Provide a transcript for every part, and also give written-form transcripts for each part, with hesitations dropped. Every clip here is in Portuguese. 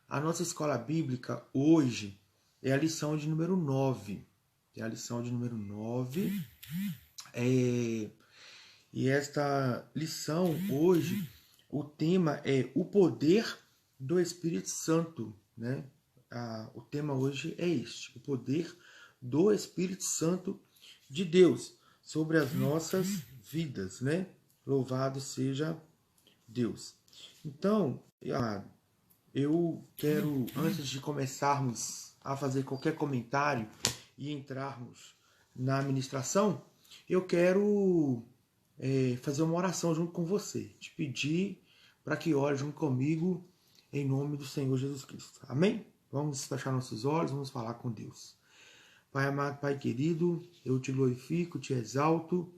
A nossa escola bíblica hoje é a lição de número 9. É a lição de número 9. E esta lição hoje, o tema é o poder do Espírito Santo, né? O tema hoje é este, o poder do Espírito Santo de Deus sobre as nossas vidas, né? Louvado seja Deus. Então, eu quero, antes de começarmos a fazer qualquer comentário e entrarmos na ministração, eu quero fazer uma oração junto com você, te pedir para que ore junto comigo em nome do Senhor Jesus Cristo. Amém? Vamos fechar nossos olhos, vamos falar com Deus. Pai amado, Pai querido, eu te glorifico, te exalto.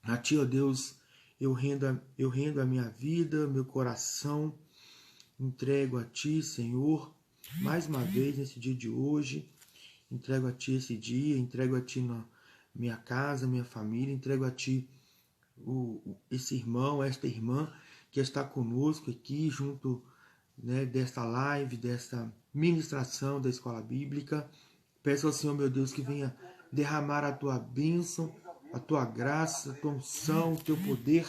A ti, ó Deus, eu rendo a minha vida, meu coração, entrego a ti, Senhor, mais uma vez nesse dia de hoje. Entrego a ti esse dia, entrego a ti minha casa, minha família, entrego a ti esse irmão, esta irmã que está conosco aqui junto, né, desta live, desta ministração da escola bíblica. Peço ao Senhor, meu Deus, que venha derramar a tua bênção, a tua graça, a tua unção, o teu poder,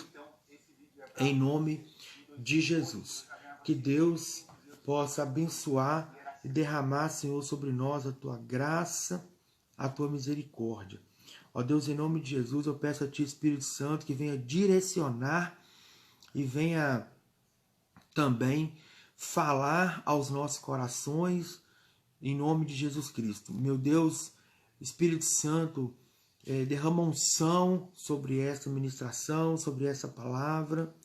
em nome de Jesus. Que Deus possa abençoar e derramar, Senhor, sobre nós a tua graça, a tua misericórdia. Ó Deus, em nome de Jesus, eu peço a ti, Espírito Santo, que venha direcionar e venha também falar aos nossos corações, em nome de Jesus Cristo. Meu Deus, Espírito Santo, derrama unção sobre esta ministração, sobre essa palavra.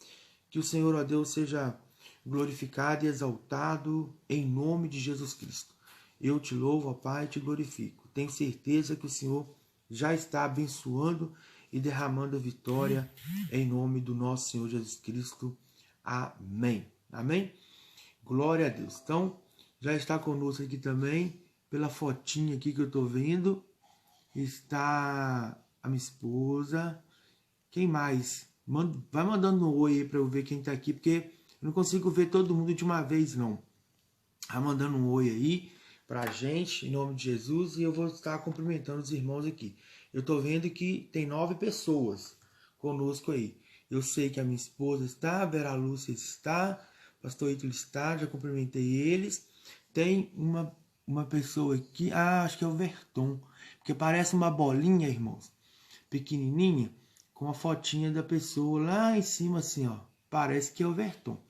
Que o Senhor, ó Deus, seja glorificado e exaltado em nome de Jesus Cristo. Eu te louvo, ó Pai, e te glorifico. Tenho certeza que o Senhor já está abençoando e derramando a vitória em nome do nosso Senhor Jesus Cristo. Amém. Amém? Glória a Deus. Então, já está conosco aqui também, pela fotinha aqui que eu estou vendo, está a minha esposa. Quem mais? Vai mandando um oi aí para eu ver quem está aqui, porque eu não consigo ver todo mundo de uma vez, não. Vai mandando um oi aí para a gente, em nome de Jesus, e eu vou estar cumprimentando os irmãos aqui. Eu estou vendo que tem 9 pessoas conosco aí. Eu sei que a minha esposa está, a Vera Lúcia está, o pastor Ítalo está, já cumprimentei eles. Tem uma pessoa aqui, acho que é o Verton, porque parece uma bolinha, irmãos, pequenininha, com a fotinha da pessoa lá em cima, assim, ó. Parece que é o Verton.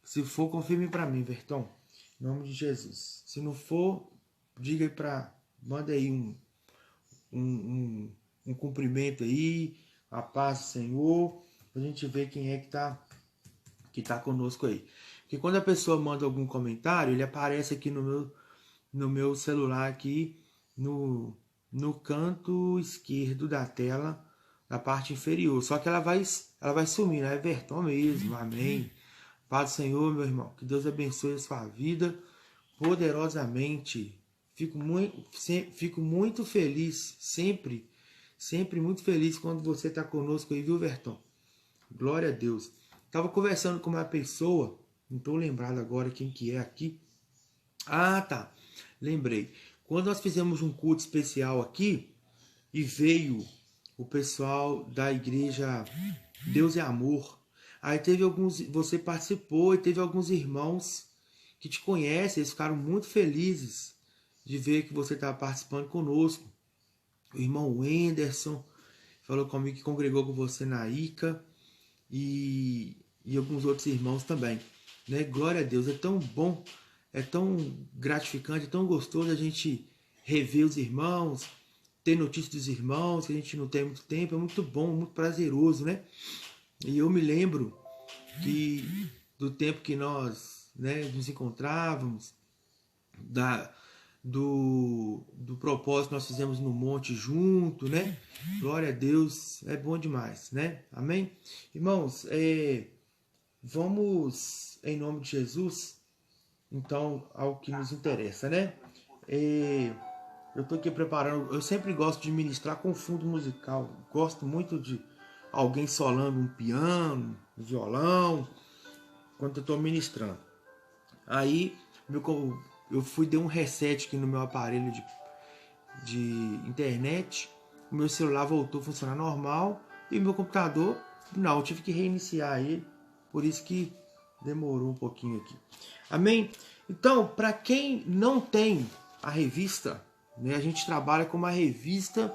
Se for, confirme para mim, Verton. Em nome de Jesus. Se não for, diga aí manda aí um cumprimento aí, a paz do Senhor, pra gente ver quem é que tá conosco aí. Porque quando a pessoa manda algum comentário, ele aparece aqui no meu celular aqui, no canto esquerdo da tela, na parte inferior. Só que ela vai sumir, né? É Verton mesmo, amém. Paz do Senhor, meu irmão. Que Deus abençoe a sua vida poderosamente. Fico muito feliz, sempre muito feliz quando você está conosco aí, viu, Verton? Glória a Deus. Estava conversando com uma pessoa, não estou lembrado agora quem que é aqui. Ah, tá. Lembrei. Quando nós fizemos um culto especial aqui e veio o pessoal da igreja Deus é Amor, aí você participou e teve alguns irmãos que te conhecem, eles ficaram muito felizes de ver que você estava participando conosco. O irmão Wenderson falou comigo que congregou com você na ICA e alguns outros irmãos também. Né? Glória a Deus, é tão bom, é tão gratificante, é tão gostoso a gente rever os irmãos, ter notícia dos irmãos, que a gente não tem muito tempo, é muito bom, muito prazeroso, né? E eu me lembro que do tempo que nós, né, nos encontrávamos, do propósito que nós fizemos no monte junto, né? Glória a Deus, é bom demais, né? Amém? Irmãos, vamos, em nome de Jesus, então, ao que nos interessa, né? Eu estou aqui preparando, eu sempre gosto de ministrar com fundo musical, gosto muito de alguém solando um piano, um violão, quando eu estou ministrando. Aí, Eu fui dar um reset aqui no meu aparelho de internet, o meu celular voltou a funcionar normal e o meu computador, não, eu tive que reiniciar ele, por isso que demorou um pouquinho aqui. Amém? Então, para quem não tem a revista, né, a gente trabalha com uma revista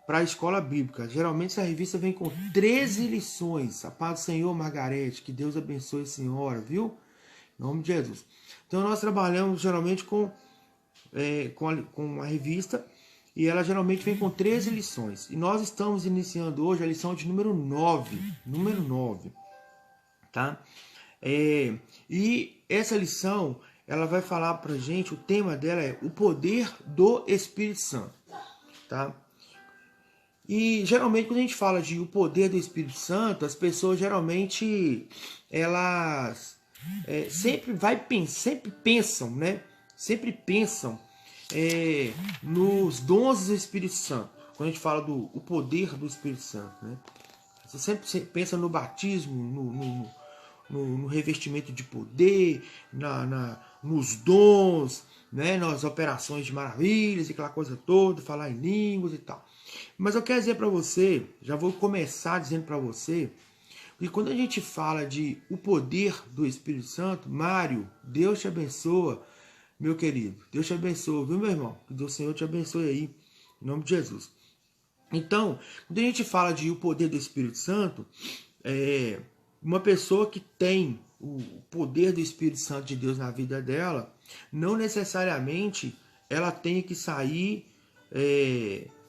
para a escola bíblica. Geralmente essa revista vem com 13 lições. A paz do Senhor, Margarete, que Deus abençoe a senhora, viu? Em nome de Jesus. Então nós trabalhamos geralmente com a revista e ela geralmente vem com 13 lições. E nós estamos iniciando hoje a lição de número 9. Número 9. Tá? E essa lição, ela vai falar pra gente, o tema dela é o poder do Espírito Santo. Tá? E geralmente quando a gente fala de o poder do Espírito Santo, as pessoas geralmente elas sempre pensam, né? Sempre pensam nos dons do Espírito Santo. Quando a gente fala do o poder do Espírito Santo, né? Você sempre pensa no batismo, no revestimento de poder, nos dons, né? Nas operações de maravilhas e aquela coisa toda, falar em línguas e tal. Mas eu quero dizer para você, já vou começar dizendo para você, que quando a gente fala de o poder do Espírito Santo, Mário, Deus te abençoa, meu querido. Deus te abençoe, viu, meu irmão? Que Deus, Senhor, te abençoe aí, em nome de Jesus. Então, quando a gente fala de o poder do Espírito Santo, uma pessoa que tem o poder do Espírito Santo de Deus na vida dela, não necessariamente ela tem que sair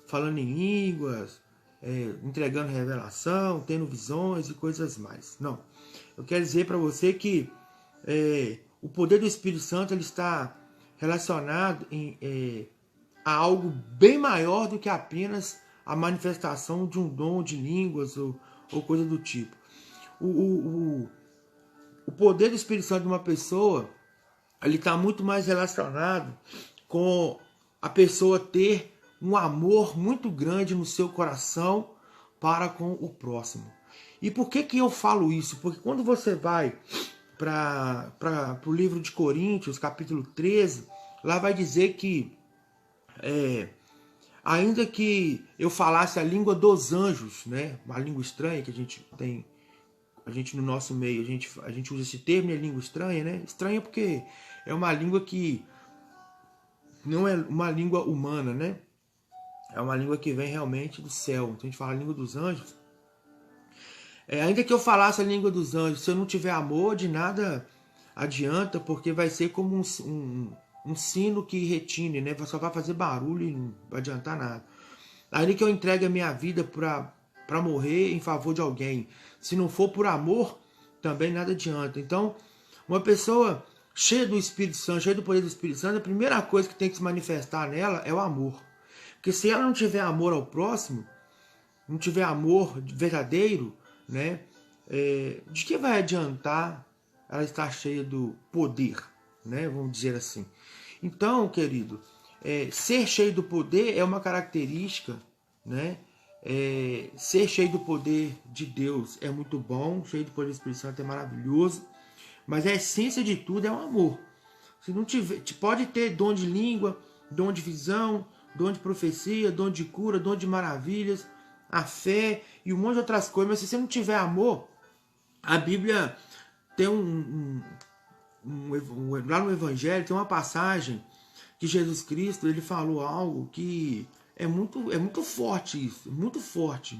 falando em línguas, entregando revelação, tendo visões e coisas mais. Não. Eu quero dizer para você que o poder do Espírito Santo ele está relacionado a algo bem maior do que apenas a manifestação de um dom de línguas ou coisa do tipo. O poder do Espírito Santo de uma pessoa ele está muito mais relacionado com a pessoa ter um amor muito grande no seu coração para com o próximo. E por que eu falo isso? Porque quando você vai para o livro de Coríntios, capítulo 13, lá vai dizer que ainda que eu falasse a língua dos anjos, né, uma língua estranha que a gente tem, a gente no nosso meio, a gente usa esse termo, né, língua estranha, né? Estranha porque é uma língua que não é uma língua humana, né? É uma língua que vem realmente do céu. Então a gente fala a língua dos anjos. Ainda que eu falasse a língua dos anjos, se eu não tiver amor, de nada adianta, porque vai ser como um sino que retine, né? Só vai fazer barulho e não vai adiantar nada. Ainda que eu entregue a minha vida para morrer em favor de alguém, se não for por amor, também nada adianta. Então, uma pessoa cheia do Espírito Santo, cheia do poder do Espírito Santo, a primeira coisa que tem que se manifestar nela é o amor. Porque se ela não tiver amor ao próximo, não tiver amor verdadeiro, né, de que vai adiantar ela estar cheia do poder, né, vamos dizer assim. Então, querido, ser cheio do poder é uma característica, né? Ser cheio do poder de Deus é muito bom, cheio do poder do Espírito Santo é maravilhoso, mas a essência de tudo é o amor. Se não tiver, pode ter dom de língua, dom de visão, dom de profecia, dom de cura, dom de maravilhas, a fé e um monte de outras coisas, mas se você não tiver amor, a Bíblia tem lá no Evangelho tem uma passagem que Jesus Cristo ele falou algo que é muito forte isso, muito forte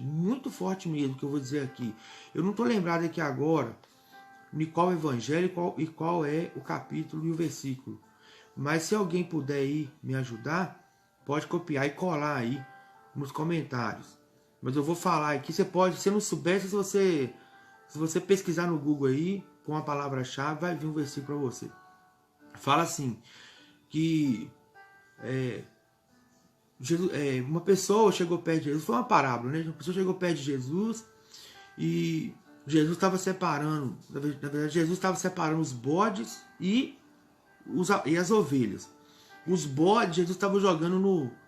mesmo que eu vou dizer aqui. Eu não estou lembrado aqui agora de qual evangelho e qual é o capítulo e o versículo, mas se alguém puder aí me ajudar, pode copiar e colar aí nos comentários. Mas eu vou falar aqui, você pode, se não souber, se você pesquisar no Google aí, com a palavra-chave, vai vir um versículo para você. Fala assim, que uma pessoa chegou perto de Jesus, foi uma parábola, né? Uma pessoa chegou perto de Jesus e Jesus estava separando, na verdade, Jesus estava separando os bodes e as ovelhas. Os bodes, Jesus estava jogando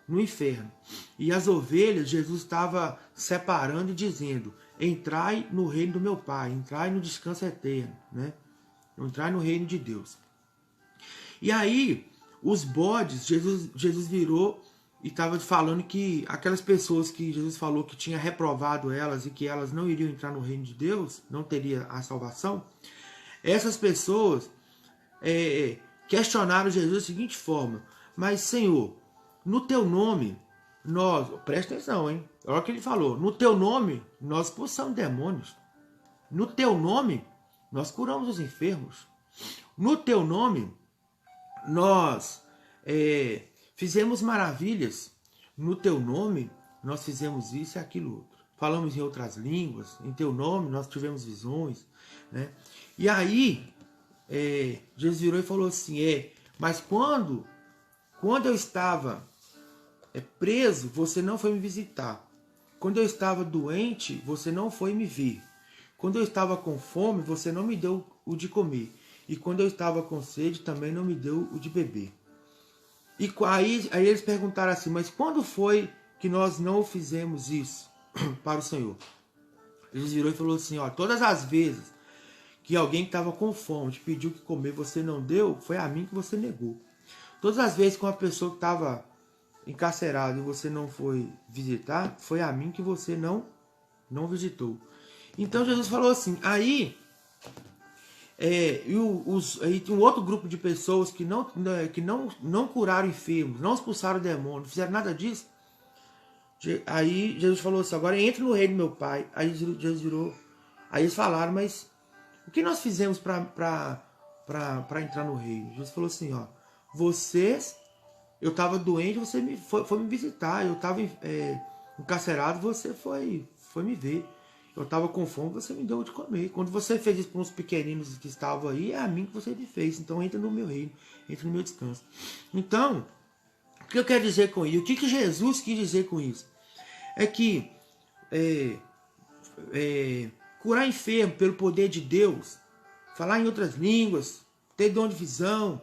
no inferno. E as ovelhas, Jesus estava separando e dizendo: entrai no reino do meu Pai, entrai no descanso eterno, né? Entrai no reino de Deus. E aí, os bodes, Jesus virou e estava falando que aquelas pessoas que Jesus falou que tinha reprovado elas e que elas não iriam entrar no reino de Deus, não teria a salvação, essas pessoas questionaram Jesus da seguinte forma: mas Senhor, no teu nome, nós, presta atenção, hein? Olha o que ele falou, no teu nome nós expulsamos demônios, no teu nome nós curamos os enfermos, no teu nome nós fizemos maravilhas, no teu nome nós fizemos isso e aquilo outro. Falamos em outras línguas, em teu nome nós tivemos visões, né? E aí, Jesus virou e falou assim, mas quando eu estava preso, você não foi me visitar. Quando eu estava doente, você não foi me ver. Quando eu estava com fome, você não me deu o de comer. E quando eu estava com sede, também não me deu o de beber. E aí eles perguntaram assim, mas quando foi que nós não fizemos isso para o Senhor? Jesus virou e falou assim, todas as vezes que alguém que estava com fome te pediu que comer, você não deu, foi a mim que você negou. Todas as vezes que uma pessoa que estava encarcerada e você não foi visitar, foi a mim que você não visitou. Então Jesus falou assim, aí tinha um outro grupo de pessoas que não curaram enfermos, não expulsaram demônios, não fizeram nada disso. Aí Jesus falou assim, agora entre no reino do meu Pai. Aí Jesus virou, aí eles falaram, mas o que nós fizemos para entrar no reino? Jesus falou assim, eu estava doente, você foi me visitar, eu estava encarcerado, você foi me ver. Eu estava com fome, você me deu de comer. Quando você fez isso para uns pequeninos que estavam aí, é a mim que você me fez. Então entra no meu reino, entra no meu descanso. Então, o que eu quero dizer com isso? O que Jesus quis dizer com isso? É que curar enfermo pelo poder de Deus, falar em outras línguas, ter dom de visão,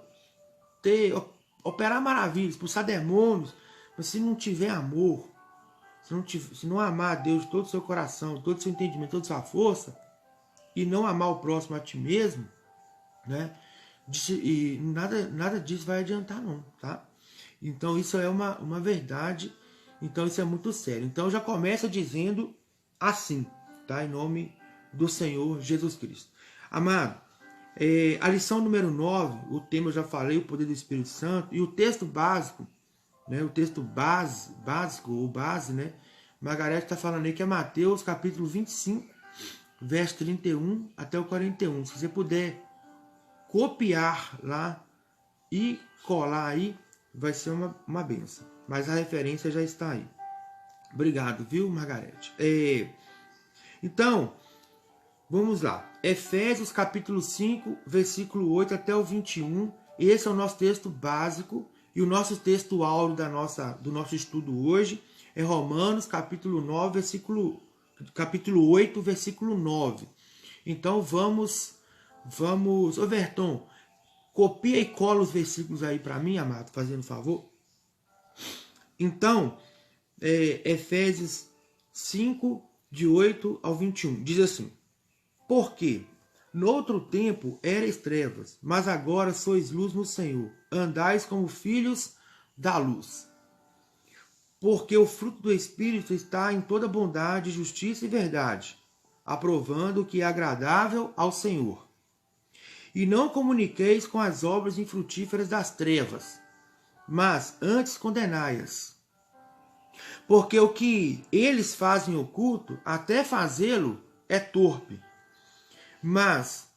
operar maravilhas, expulsar demônios, mas se não tiver amor, se não amar a Deus de todo o seu coração, todo o seu entendimento, toda a sua força, e não amar o próximo a ti mesmo, né? E nada disso vai adiantar não, tá? Então isso é uma verdade, então isso é muito sério. Então já começa dizendo assim, tá? Em nome do Senhor Jesus Cristo. Amado, a lição número 9, o tema eu já falei, o poder do Espírito Santo, e o texto básico, né, o texto básico ou base, né? Margarete está falando aí que é Mateus capítulo 25, verso 31 até o 41. Se você puder copiar lá e colar aí, vai ser uma benção. Mas a referência já está aí. Obrigado, viu, Margarete? Então, vamos lá. Efésios capítulo 5, versículo 8 até o 21. Esse é o nosso texto básico. E o nosso texto áureo do nosso estudo hoje é Romanos, capítulo 8, versículo 9. Então vamos... Ô Verton, copia e cola os versículos aí para mim, amado, fazendo favor. Então, Efésios 5, de 8 ao 21, diz assim: porque noutro tempo erais trevas, mas agora sois luz no Senhor. Andais como filhos da luz. Porque o fruto do Espírito está em toda bondade, justiça e verdade, aprovando o que é agradável ao Senhor. E não comuniqueis com as obras infrutíferas das trevas, mas antes condenai-as. Porque o que eles fazem oculto, até fazê-lo é torpe. Mas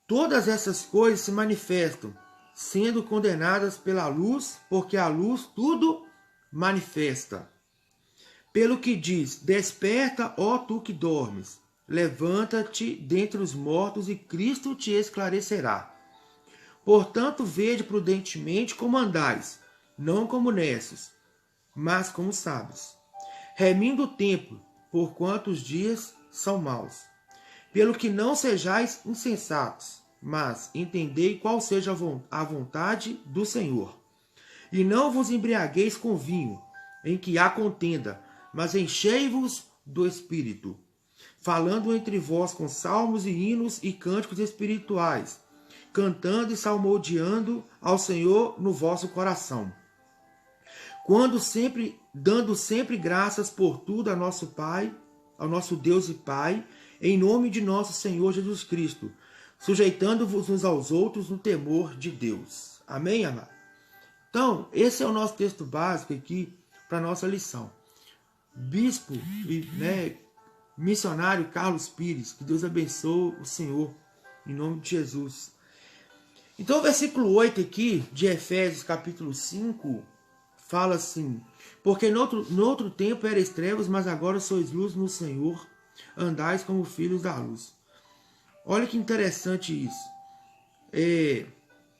todas essas coisas se manifestam, sendo condenadas pela luz, porque a luz tudo manifesta. Pelo que diz, desperta, ó tu que dormes, levanta-te dentre os mortos e Cristo te esclarecerá. Portanto, vede prudentemente como andais, não como necios, mas como sábios, remindo o tempo, porquanto os dias são maus. Pelo que não sejais insensatos, mas entendei qual seja a vontade do Senhor. E não vos embriagueis com vinho, em que há contenda, mas enchei-vos do Espírito, falando entre vós com salmos e hinos e cânticos espirituais, cantando e salmodiando ao Senhor no vosso coração. Dando sempre graças por tudo a nosso Pai, ao nosso Deus e Pai, em nome de nosso Senhor Jesus Cristo, sujeitando-vos uns aos outros no temor de Deus. Amém, amado? Então, esse é o nosso texto básico aqui para a nossa lição. Bispo e missionário Carlos Pires, que Deus abençoe o Senhor, em nome de Jesus. Então, o versículo 8 aqui, de Efésios capítulo 5, fala assim: porque no outro tempo erais trevas, mas agora sois luz no Senhor, andais como filhos da luz. Olha que interessante isso.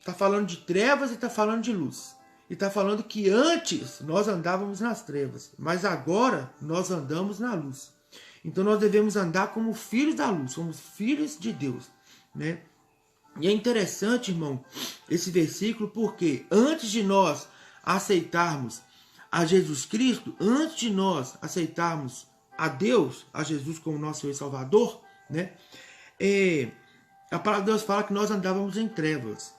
Está falando de trevas e está falando de luz. E está falando que antes nós andávamos nas trevas, mas agora nós andamos na luz. Então nós devemos andar como filhos da luz, somos filhos de Deus, né? E é interessante, irmão, esse versículo, porque antes de nós aceitarmos a Jesus Cristo, antes de nós aceitarmos a Deus, a Jesus como nosso Senhor e Salvador, né? A palavra de Deus fala que nós andávamos em trevas.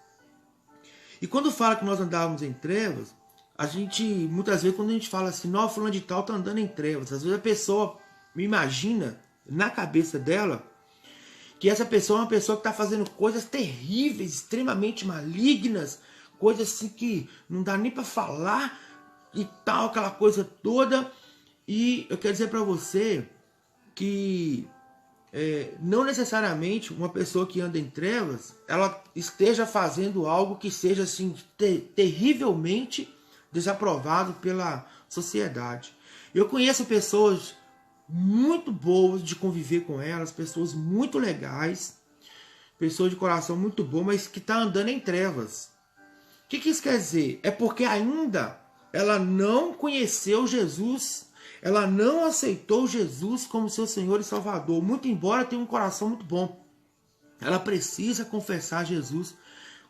E quando fala que nós andávamos em trevas, a gente, muitas vezes, quando a gente fala assim, não, fulano de tal está andando em trevas, às vezes a pessoa imagina na cabeça dela que essa pessoa é uma pessoa que está fazendo coisas terríveis, extremamente malignas, coisas assim que não dá nem para falar e tal, aquela coisa toda. E eu quero dizer para você que não necessariamente uma pessoa que anda em trevas, ela esteja fazendo algo que seja assim terrivelmente desaprovado pela sociedade. Eu conheço pessoas muito boas de conviver com elas, pessoas muito legais, pessoas de coração muito bom, mas que está andando em trevas. O que isso quer dizer? É porque ainda ela não conheceu Jesus, ela não aceitou Jesus como seu Senhor e Salvador, muito embora tenha um coração muito bom. Ela precisa confessar Jesus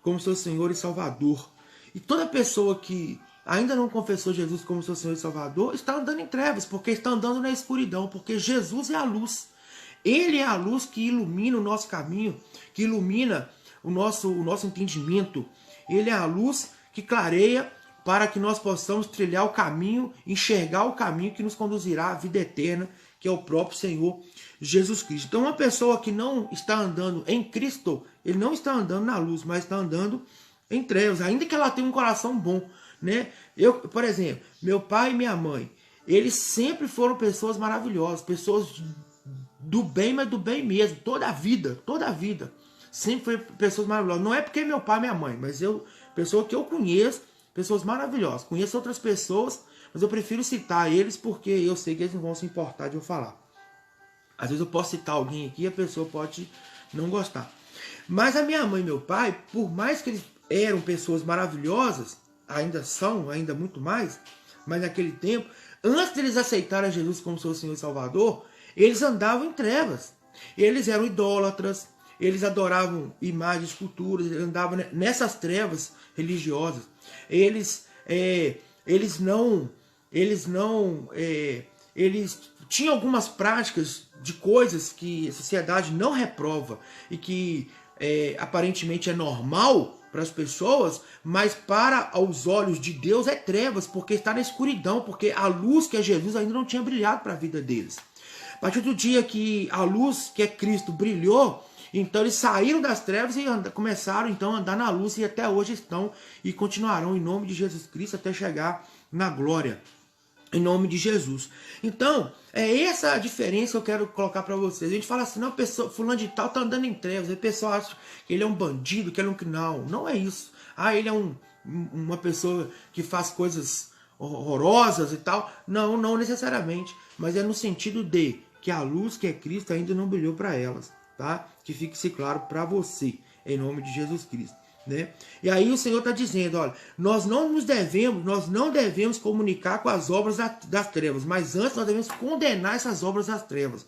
como seu Senhor e Salvador. E toda pessoa que ainda não confessou Jesus como seu Senhor e Salvador está andando em trevas, porque está andando na escuridão, porque Jesus é a luz. Ele é a luz que ilumina o nosso caminho, que ilumina o nosso entendimento. Ele é a luz que clareia para que nós possamos trilhar o caminho, enxergar o caminho que nos conduzirá à vida eterna, que é o próprio Senhor Jesus Cristo. Então, uma pessoa que não está andando em Cristo, ele não está andando na luz, mas está andando em trevas, ainda que ela tenha um coração bom, né? Por exemplo, meu pai e minha mãe, eles sempre foram pessoas maravilhosas, pessoas do bem, mas do bem mesmo, toda a vida, sempre foi pessoas maravilhosas. Não é porque meu pai e minha mãe, mas pessoa que eu conheço, pessoas maravilhosas. Conheço outras pessoas, mas eu prefiro citar eles porque eu sei que eles não vão se importar de eu falar. Às vezes eu posso citar alguém aqui e a pessoa pode não gostar. Mas a minha mãe e meu pai, por mais que eles eram pessoas maravilhosas, ainda são, ainda muito mais, mas naquele tempo, antes de eles aceitarem Jesus como seu Senhor e Salvador, eles andavam em trevas. Eles eram idólatras, eles adoravam imagens, esculturas, eles andavam nessas trevas religiosas. Eles tinham algumas práticas de coisas que a sociedade não reprova e que aparentemente é normal para as pessoas, mas para os olhos de Deus é trevas, porque está na escuridão, porque a luz que é Jesus ainda não tinha brilhado para a vida deles. A partir do dia que a luz que é Cristo brilhou, então eles saíram das trevas e começaram então a andar na luz, e até hoje estão e continuarão em nome de Jesus Cristo até chegar na glória, em nome de Jesus. Então, é essa a diferença que eu quero colocar para vocês. A gente fala assim, não, pessoa, fulano de tal tá andando em trevas, a pessoa acha que ele é um bandido, que ele é um... Não é isso. Ele é uma pessoa que faz coisas horrorosas e tal. Não necessariamente, mas é no sentido de que a luz que é Cristo ainda não brilhou para elas, tá? Que fique claro para você, em nome de Jesus Cristo, né? E aí o Senhor está dizendo, olha, nós não devemos comunicar com as obras das trevas, mas antes nós devemos condenar essas obras das trevas.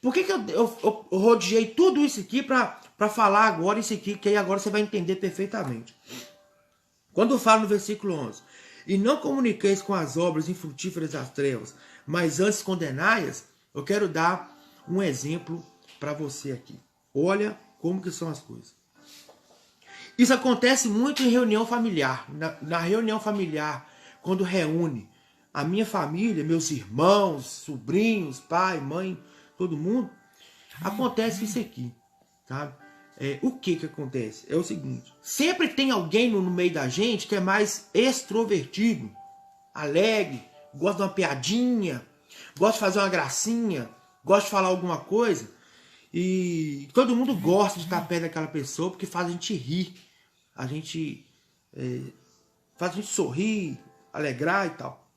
Por que eu rodeei tudo isso aqui para falar agora isso aqui, que aí agora você vai entender perfeitamente. Quando eu falo no versículo 11, e não comuniqueis com as obras infrutíferas das trevas, mas antes condenai-as, eu quero dar um exemplo para você aqui. Olha como que são as coisas. Isso acontece muito em reunião familiar. Na reunião familiar, quando reúne a minha família, meus irmãos, sobrinhos, pai, mãe, todo mundo, acontece isso aqui, tá? O que acontece? É o seguinte, sempre tem alguém no meio da gente que é mais extrovertido, alegre, gosta de uma piadinha, gosta de fazer uma gracinha, gosta de falar alguma coisa, e todo mundo gosta de estar perto daquela pessoa porque faz a gente rir, faz a gente sorrir, alegrar e tal.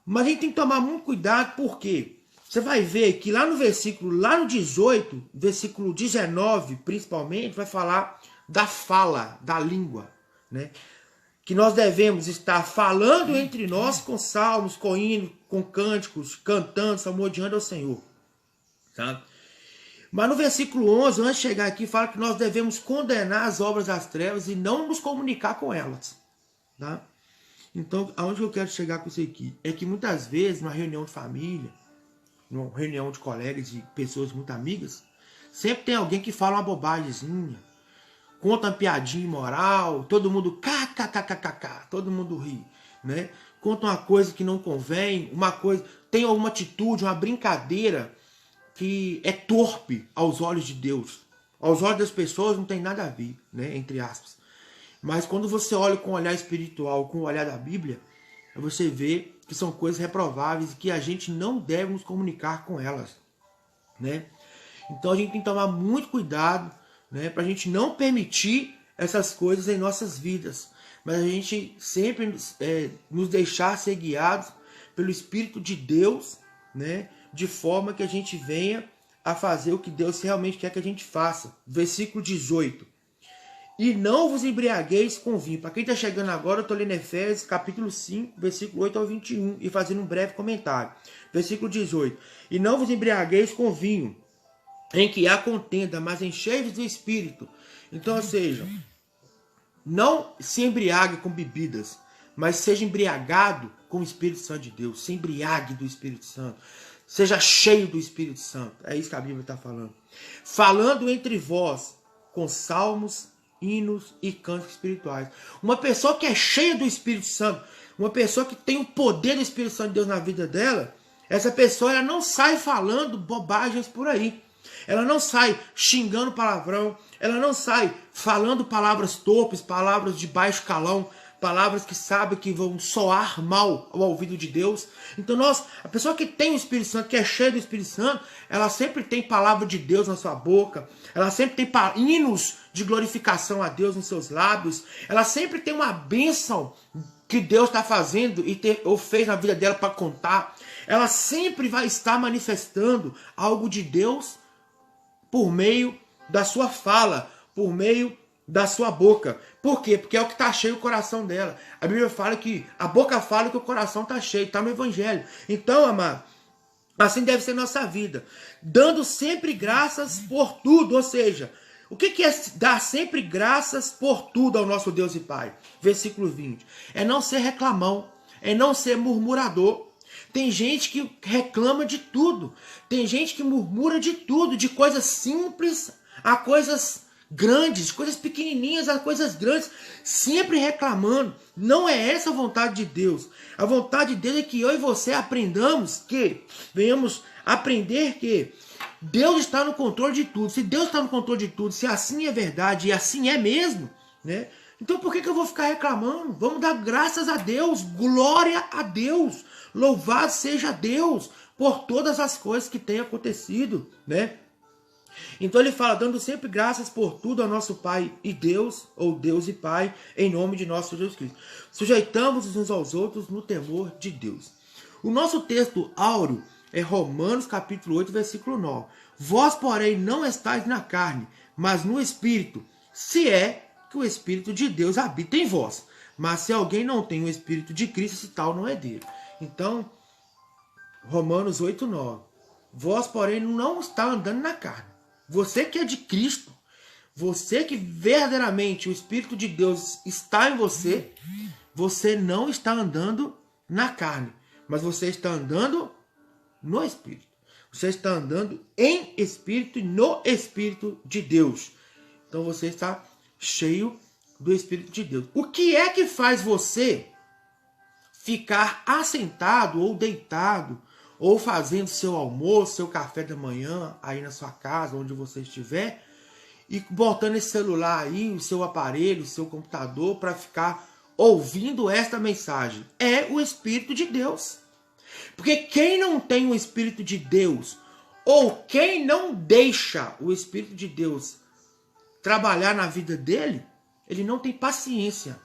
Mas a gente tem que tomar muito cuidado, porque você vai ver que lá no versículo, lá no 18, versículo 19, principalmente, vai falar da fala, da língua, né? Que nós devemos estar falando entre nós com salmos, com hinos, com cânticos, cantando, salmodiando ao Senhor. Tá? Mas no versículo 11, antes de chegar aqui, fala que nós devemos condenar as obras das trevas e não nos comunicar com elas. Tá? Então, aonde eu quero chegar com isso aqui? É que muitas vezes, numa reunião de família, numa reunião de colegas, de pessoas muito amigas, sempre tem alguém que fala uma bobagemzinha, conta uma piadinha imoral, todo mundo kkkkkk, todo mundo ri, né? Conta uma coisa que não convém, uma coisa, tem alguma atitude, uma brincadeira que é torpe aos olhos de Deus. Aos olhos das pessoas não tem nada a ver, né? Entre aspas. Mas quando você olha com o olhar espiritual, com o olhar da Bíblia, você vê que são coisas reprováveis e que a gente não deve nos comunicar com elas, né? Então a gente tem que tomar muito cuidado, né, para a gente não permitir essas coisas em nossas vidas, mas a gente sempre nos deixar ser guiados pelo Espírito de Deus, né, de forma que a gente venha a fazer o que Deus realmente quer que a gente faça. Versículo 18. E não vos embriagueis com vinho. Para quem está chegando agora, eu estou lendo Efésios capítulo 5, versículo 8 ao 21, e fazendo um breve comentário. Versículo 18. E não vos embriagueis com vinho, em que há contenda, mas enchei-vos do Espírito. Então, ou seja, não se embriague com bebidas, mas seja embriagado com o Espírito Santo de Deus. Se embriague do Espírito Santo. Seja cheio do Espírito Santo. É isso que a Bíblia está falando. Falando entre vós com salmos, hinos e cantos espirituais. Uma pessoa que é cheia do Espírito Santo, uma pessoa que tem o poder do Espírito Santo de Deus na vida dela, essa pessoa ela não sai falando bobagens por aí. Ela não sai xingando palavrão, ela não sai falando palavras torpes, palavras de baixo calão, palavras que sabe que vão soar mal ao ouvido de Deus. Então a pessoa que tem o Espírito Santo, que é cheia do Espírito Santo, ela sempre tem palavra de Deus na sua boca, ela sempre tem hinos de glorificação a Deus nos seus lábios, ela sempre tem uma bênção que Deus está fazendo ou fez na vida dela para contar. Ela sempre vai estar manifestando algo de Deus por meio da sua fala, por meio da sua boca. Por quê? Porque é o que está cheio o coração dela. A Bíblia fala que a boca fala que o coração está cheio, está no Evangelho. Então, amado, assim deve ser nossa vida. Dando sempre graças por tudo. Ou seja, o que é dar sempre graças por tudo ao nosso Deus e Pai? Versículo 20. É não ser reclamão, é não ser murmurador. Tem gente que reclama de tudo. Tem gente que murmura de tudo, de coisas simples a coisas grandes, de coisas pequenininhas a coisas grandes, sempre reclamando. Não é essa a vontade de Deus. A vontade de Deus é que eu e você aprendamos, venhamos aprender que Deus está no controle de tudo. Se Deus está no controle de tudo, se assim é verdade e assim é mesmo, né? Então por que eu vou ficar reclamando? Vamos dar graças a Deus, glória a Deus, louvado seja Deus por todas as coisas que têm acontecido, né? Então ele fala, dando sempre graças por tudo ao nosso Pai e Deus, ou Deus e Pai, em nome de nosso Jesus Cristo. Sujeitamos uns aos outros no temor de Deus. O nosso texto áureo é Romanos capítulo 8, versículo 9. Vós, porém, não estáis na carne, mas no Espírito, se é que o Espírito de Deus habita em vós. Mas se alguém não tem o Espírito de Cristo, esse tal não é dele. Então, Romanos 8, 9. Vós, porém, não está andando na carne. Você que é de Cristo, você que verdadeiramente o Espírito de Deus está em você, você não está andando na carne, mas você está andando no Espírito. Você está andando em Espírito e no Espírito de Deus. Então você está cheio do Espírito de Deus. O que é que faz você ficar assentado ou deitado ou fazendo seu almoço, seu café da manhã aí na sua casa, onde você estiver, e botando esse celular aí, o seu aparelho, o seu computador para ficar ouvindo esta mensagem? É o Espírito de Deus. Porque quem não tem o Espírito de Deus, ou quem não deixa o Espírito de Deus trabalhar na vida dele, ele não tem paciência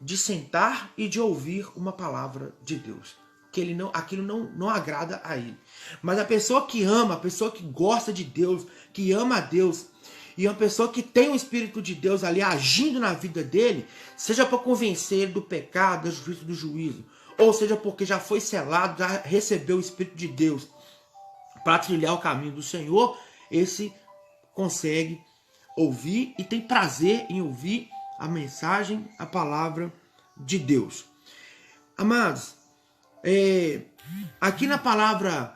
de sentar e de ouvir uma palavra de Deus. Que aquilo não agrada a ele. Mas a pessoa que ama, a pessoa que gosta de Deus, que ama a Deus, e uma pessoa que tem o Espírito de Deus ali agindo na vida dele, seja para convencer ele do pecado, da justiça, do juízo, ou seja porque já foi selado, já recebeu o Espírito de Deus para trilhar o caminho do Senhor, esse consegue ouvir e tem prazer em ouvir a mensagem, a palavra de Deus. Amados, aqui na palavra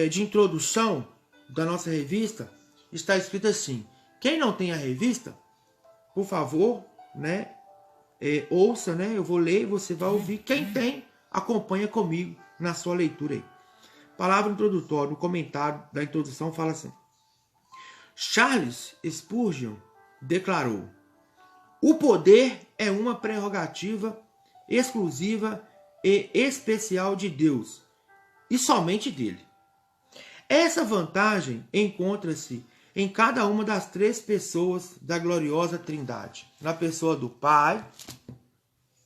de introdução da nossa revista, está escrito assim: quem não tem a revista, por favor, né, ouça, né, eu vou ler, você vai ouvir. Quem tem, acompanha comigo na sua leitura aí. Palavra introdutória, no comentário da introdução fala assim: Charles Spurgeon declarou: o poder é uma prerrogativa exclusiva e especial de Deus, e somente dele. Essa vantagem encontra-se em cada uma das três pessoas da gloriosa Trindade. Na pessoa do Pai,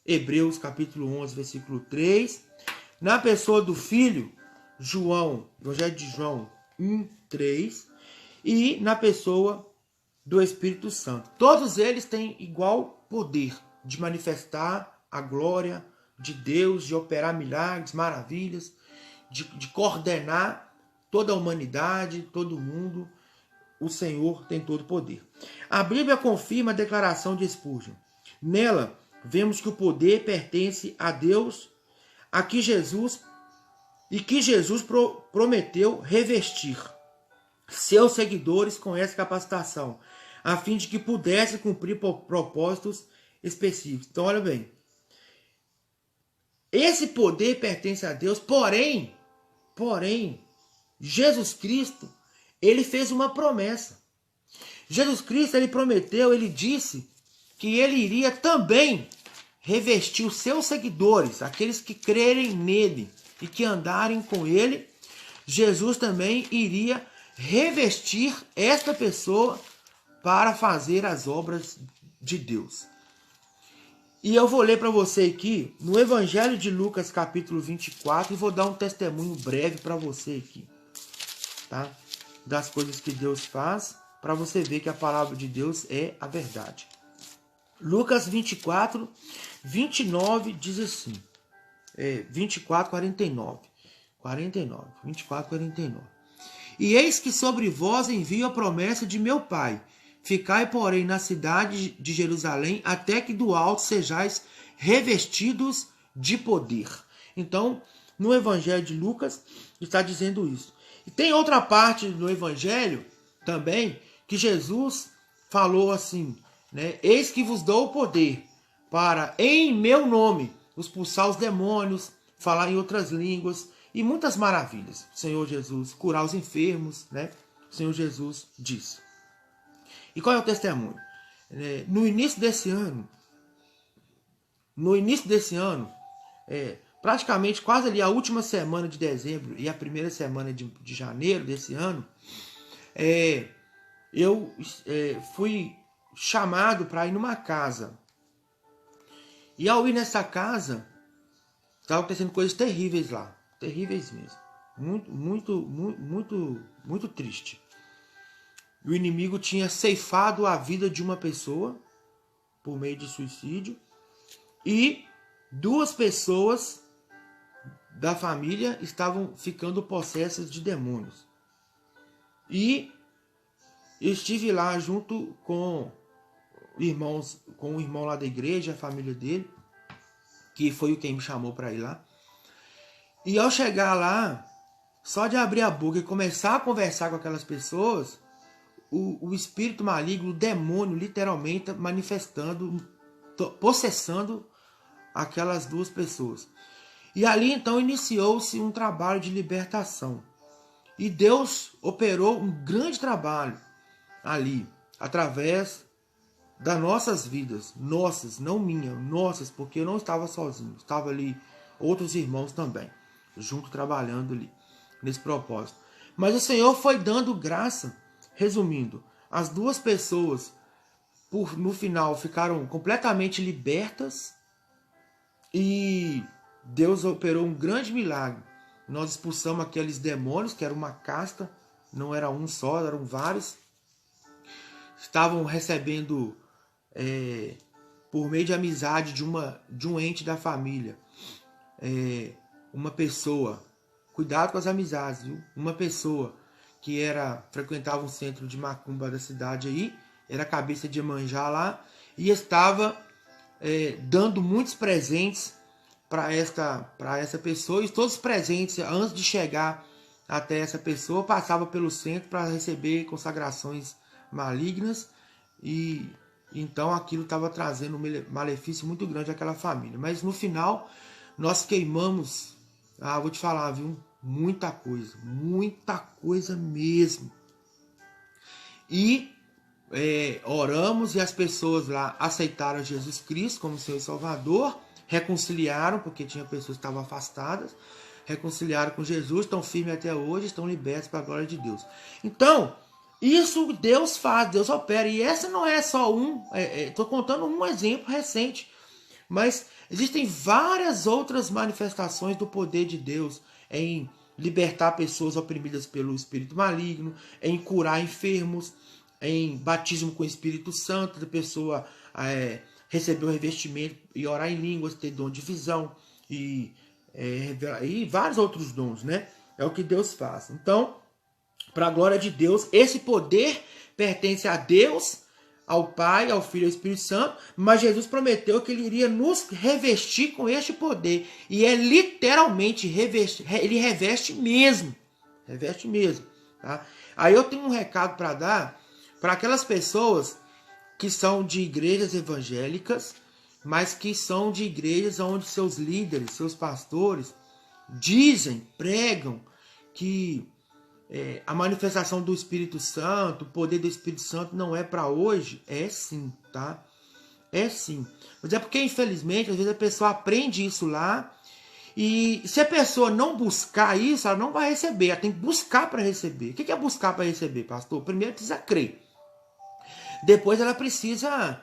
Hebreus capítulo 11, versículo 3. Na pessoa do Filho, Evangelho de João 1, 3. E na pessoa do Espírito Santo. Todos eles têm igual poder de manifestar a glória de Deus, de operar milagres, maravilhas, de coordenar toda a humanidade, todo mundo. O Senhor tem todo o poder. A Bíblia confirma a declaração de Spurgeon. Nela, vemos que o poder pertence a Deus, que Jesus prometeu revestir seus seguidores com essa capacitação, a fim de que pudessem cumprir propósitos específicos. Então, olha bem. Esse poder pertence a Deus, porém, Jesus Cristo, ele fez uma promessa. Jesus Cristo, ele prometeu, ele disse que ele iria também revestir os seus seguidores, aqueles que crerem nele e que andarem com ele. Jesus também iria revestir esta pessoa para fazer as obras de Deus. E eu vou ler para você aqui no Evangelho de Lucas, capítulo 24, e vou dar um testemunho breve para você aqui, tá? Das coisas que Deus faz, para você ver que a palavra de Deus é a verdade. Lucas 24, 29 diz assim, 24, 49. 24, 49. E eis que sobre vós envio a promessa de meu Pai. Ficai, porém, na cidade de Jerusalém, até que do alto sejais revestidos de poder. Então, no Evangelho de Lucas, está dizendo isso. E tem outra parte no Evangelho também, que Jesus falou assim, né? Eis que vos dou o poder para, em meu nome, expulsar os demônios, falar em outras línguas e muitas maravilhas. O Senhor Jesus, curar os enfermos, né? O Senhor Jesus disse. E qual é o testemunho? No início desse ano, praticamente quase ali a última semana de dezembro e a primeira semana de janeiro desse ano, eu fui chamado para ir numa casa. E ao ir nessa casa, estavam acontecendo coisas terríveis lá. Terríveis mesmo. Muito triste. O inimigo tinha ceifado a vida de uma pessoa por meio de suicídio. E 2 pessoas da família estavam ficando possessas de demônios. E eu estive lá junto com o irmão lá da igreja, a família dele, que foi quem me chamou para ir lá. E ao chegar lá, só de abrir a boca e começar a conversar com aquelas pessoas, o espírito maligno, o demônio, literalmente manifestando, possessando aquelas duas pessoas. E ali então iniciou-se um trabalho de libertação. E Deus operou um grande trabalho ali, através das nossas vidas. Nossas, não minha, nossas, porque eu não estava sozinho. Estava ali outros irmãos também, junto trabalhando ali, nesse propósito. Mas o Senhor foi dando graça. Resumindo, as duas pessoas, no final, ficaram completamente libertas e Deus operou um grande milagre. Nós expulsamos aqueles demônios, que era uma casta, não era um só, eram vários. Estavam recebendo, por meio de amizade de um ente da família, uma pessoa. Cuidado com as amizades, viu? Uma pessoa que frequentava um centro de macumba da cidade aí, era cabeça de Iemanjá lá, e estava dando muitos presentes para essa pessoa, e todos os presentes, antes de chegar até essa pessoa, passava pelo centro para receber consagrações malignas, e então aquilo estava trazendo um malefício muito grande àquela família. Mas no final, nós queimamos, vou te falar, viu? Muita coisa mesmo. E oramos, e as pessoas lá aceitaram Jesus Cristo como seu Salvador, reconciliaram, porque tinha pessoas que estavam afastadas, reconciliaram com Jesus, estão firmes até hoje, estão libertos para a glória de Deus. Então, isso Deus faz, Deus opera, e essa não é só estou contando um exemplo recente, mas existem várias outras manifestações do poder de Deus em libertar pessoas oprimidas pelo espírito maligno, em curar enfermos, em batismo com o Espírito Santo, da pessoa receber o revestimento e orar em línguas, ter dom de visão e vários outros dons, né? É o que Deus faz. Então, para a glória de Deus, esse poder pertence a Deus, ao Pai, ao Filho e ao Espírito Santo, mas Jesus prometeu que ele iria nos revestir com este poder. E é literalmente revestir, ele reveste mesmo. Reveste mesmo. Tá? Aí eu tenho um recado para dar para aquelas pessoas que são de igrejas evangélicas, mas que são de igrejas onde seus líderes, seus pastores, pregam que a manifestação do Espírito Santo, o poder do Espírito Santo não é para hoje. É sim, tá? É sim. Mas é porque, infelizmente, às vezes a pessoa aprende isso lá, e se a pessoa não buscar isso, ela não vai receber. Ela tem que buscar para receber. O que é buscar para receber, pastor? Primeiro precisa crer. Depois ela precisa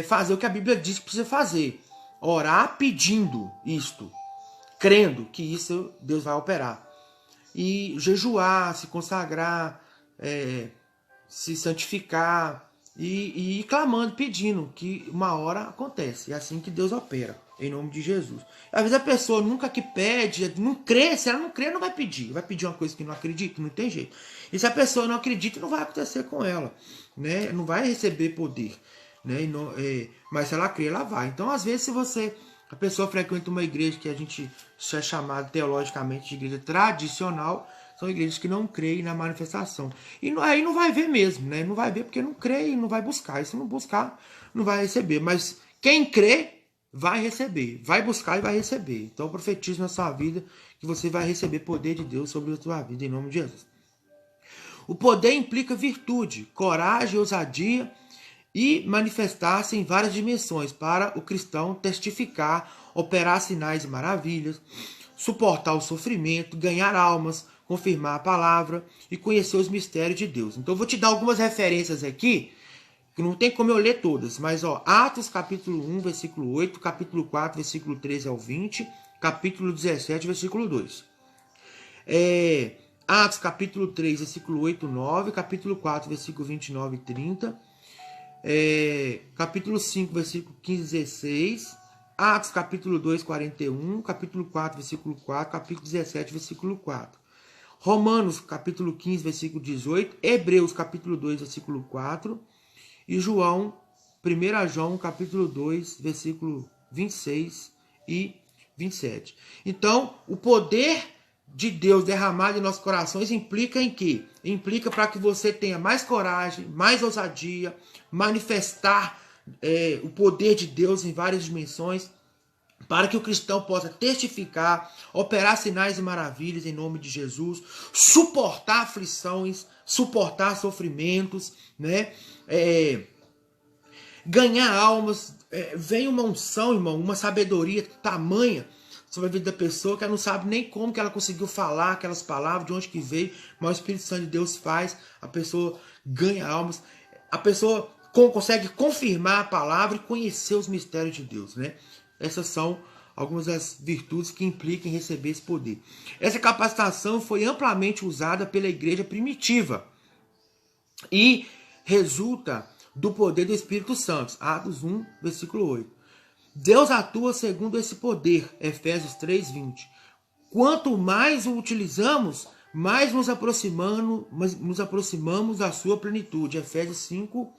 fazer o que a Bíblia diz que precisa fazer. Orar pedindo isto. Crendo que isso Deus vai operar. E jejuar, se consagrar, se santificar e ir clamando, pedindo, que uma hora acontece. É assim que Deus opera, em nome de Jesus. Às vezes a pessoa nunca que pede, não crê, se ela não crê, não vai pedir. Vai pedir uma coisa que não acredita, não tem jeito. E se a pessoa não acredita, não vai acontecer com ela, né? Não vai receber poder, né? Mas se ela crê, ela vai. Então, às vezes, se a pessoa frequenta uma igreja que a gente é chamado teologicamente de igreja tradicional, são igrejas que não creem na manifestação. E aí não vai ver mesmo, né? Não vai ver porque não crê e não vai buscar. E se não buscar, não vai receber. Mas quem crê, vai receber. Vai buscar e vai receber. Então eu profetizo na sua vida que você vai receber poder de Deus sobre a sua vida, em nome de Jesus. O poder implica virtude, coragem, ousadia, e manifestar-se em várias dimensões para o cristão testificar, operar sinais e maravilhas, suportar o sofrimento, ganhar almas, confirmar a palavra e conhecer os mistérios de Deus. Então eu vou te dar algumas referências aqui, que não tem como eu ler todas, mas Atos capítulo 1, versículo 8, capítulo 4, versículo 13 ao 20, capítulo 17, versículo 2. Atos capítulo 3, versículo 8 e 9, capítulo 4, versículo 29 e 30, capítulo 5, versículo 15 e 16, Atos capítulo 2, 41, capítulo 4, versículo 4, capítulo 17, versículo 4. Romanos capítulo 15, versículo 18, Hebreus capítulo 2, versículo 4, e 1 João capítulo 2, versículo 26 e 27. Então, o poder de Deus derramado em nossos corações implica em quê? Implica para que você tenha mais coragem, mais ousadia, manifestar o poder de Deus em várias dimensões, para que o cristão possa testificar, operar sinais e maravilhas em nome de Jesus, suportar aflições, suportar sofrimentos, né? Ganhar almas. Vem uma unção, irmão, uma sabedoria tamanha sobre a vida da pessoa que ela não sabe nem como que ela conseguiu falar aquelas palavras, de onde que veio, mas o Espírito Santo de Deus faz, a pessoa ganha almas, a pessoa consegue confirmar a palavra e conhecer os mistérios de Deus, né? Essas são algumas das virtudes que implicam em receber esse poder. Essa capacitação foi amplamente usada pela igreja primitiva e resulta do poder do Espírito Santo. Atos 1, versículo 8. Deus atua segundo esse poder. Efésios 3, 20. Quanto mais o utilizamos, mais nos aproximamos da sua plenitude. Efésios 5,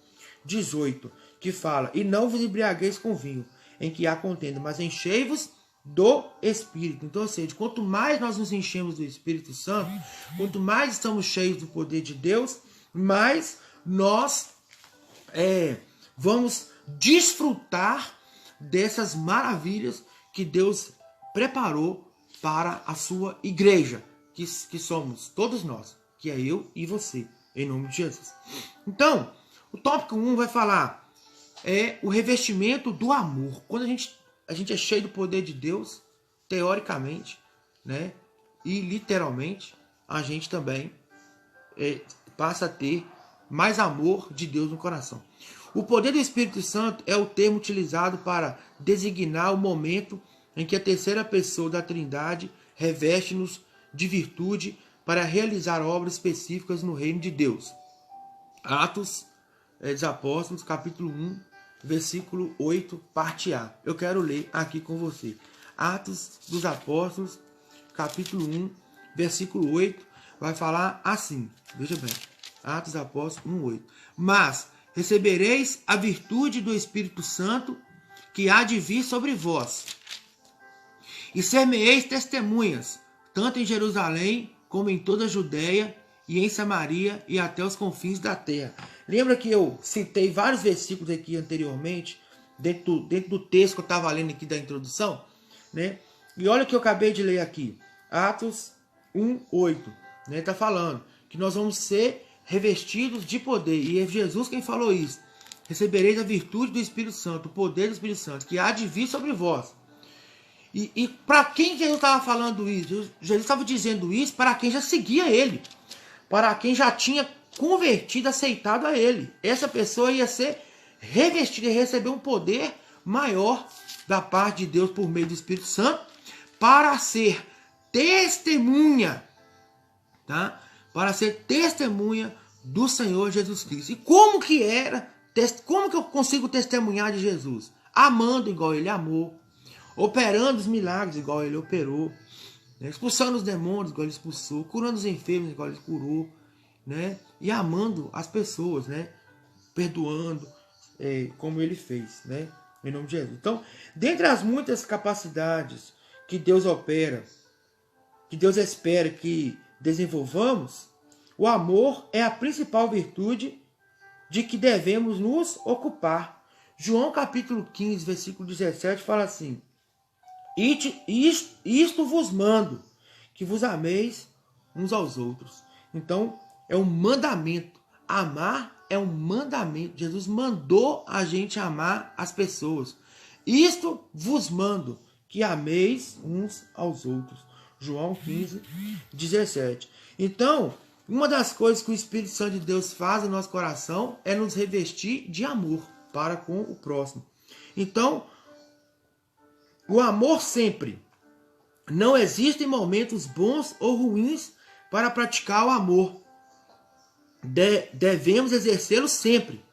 18. Que fala, e não vos embriagueis com vinho, em que há contenda, mas enchei-vos do Espírito. Então, ou seja, quanto mais nós nos enchemos do Espírito Santo, quanto mais estamos cheios do poder de Deus, mais nós vamos desfrutar dessas maravilhas que Deus preparou para a sua igreja, que somos todos nós, que é eu e você, em nome de Jesus. Então, o tópico 1 vai falar o revestimento do amor. Quando a gente é cheio do poder de Deus, teoricamente, né, e literalmente, a gente também passa a ter mais amor de Deus no coração. O poder do Espírito Santo é o termo utilizado para designar o momento em que a terceira pessoa da Trindade reveste-nos de virtude para realizar obras específicas no reino de Deus. Atos dos Apóstolos, capítulo 1, versículo 8, parte A. Eu quero ler aqui com você. Atos dos Apóstolos, capítulo 1, versículo 8, vai falar assim. Veja bem. Atos dos Apóstolos 1, 8. Mas recebereis a virtude do Espírito Santo que há de vir sobre vós. E ser-me-eis testemunhas, tanto em Jerusalém como em toda a Judéia e em Samaria e até os confins da terra. Lembra que eu citei vários versículos aqui anteriormente, dentro do texto que eu estava lendo aqui da introdução, né? E olha o que eu acabei de ler aqui. Atos 1, 8. Está falando que nós vamos ser revestidos de poder. E é Jesus quem falou isso. Recebereis a virtude do Espírito Santo, o poder do Espírito Santo, que há de vir sobre vós. E para quem Jesus estava falando isso? Jesus estava dizendo isso para quem já seguia ele. Para quem já tinha convertido, aceitado a ele. Essa pessoa ia ser revestida e receber um poder maior da parte de Deus por meio do Espírito Santo para ser testemunha, tá? Para ser testemunha do Senhor Jesus Cristo. E como que era? Como que eu consigo testemunhar de Jesus? Amando igual ele amou, operando os milagres igual ele operou, né? Expulsando os demônios igual ele expulsou, curando os enfermos igual ele curou, né? E amando as pessoas, né? Perdoando como ele fez, né? Em nome de Jesus. Então, dentre as muitas capacidades que Deus opera, que Deus espera que desenvolvamos, o amor é a principal virtude de que devemos nos ocupar. João capítulo 15, versículo 17 fala assim: isto vos mando, que vos ameis uns aos outros. Então, é um mandamento. Amar é um mandamento. Jesus mandou a gente amar as pessoas. Isto vos mando, que ameis uns aos outros. João 15, 17. Então, uma das coisas que o Espírito Santo de Deus faz no nosso coração é nos revestir de amor para com o próximo. Então, o amor sempre. Não existem momentos bons ou ruins para praticar o amor. Devemos exercê-lo sempre.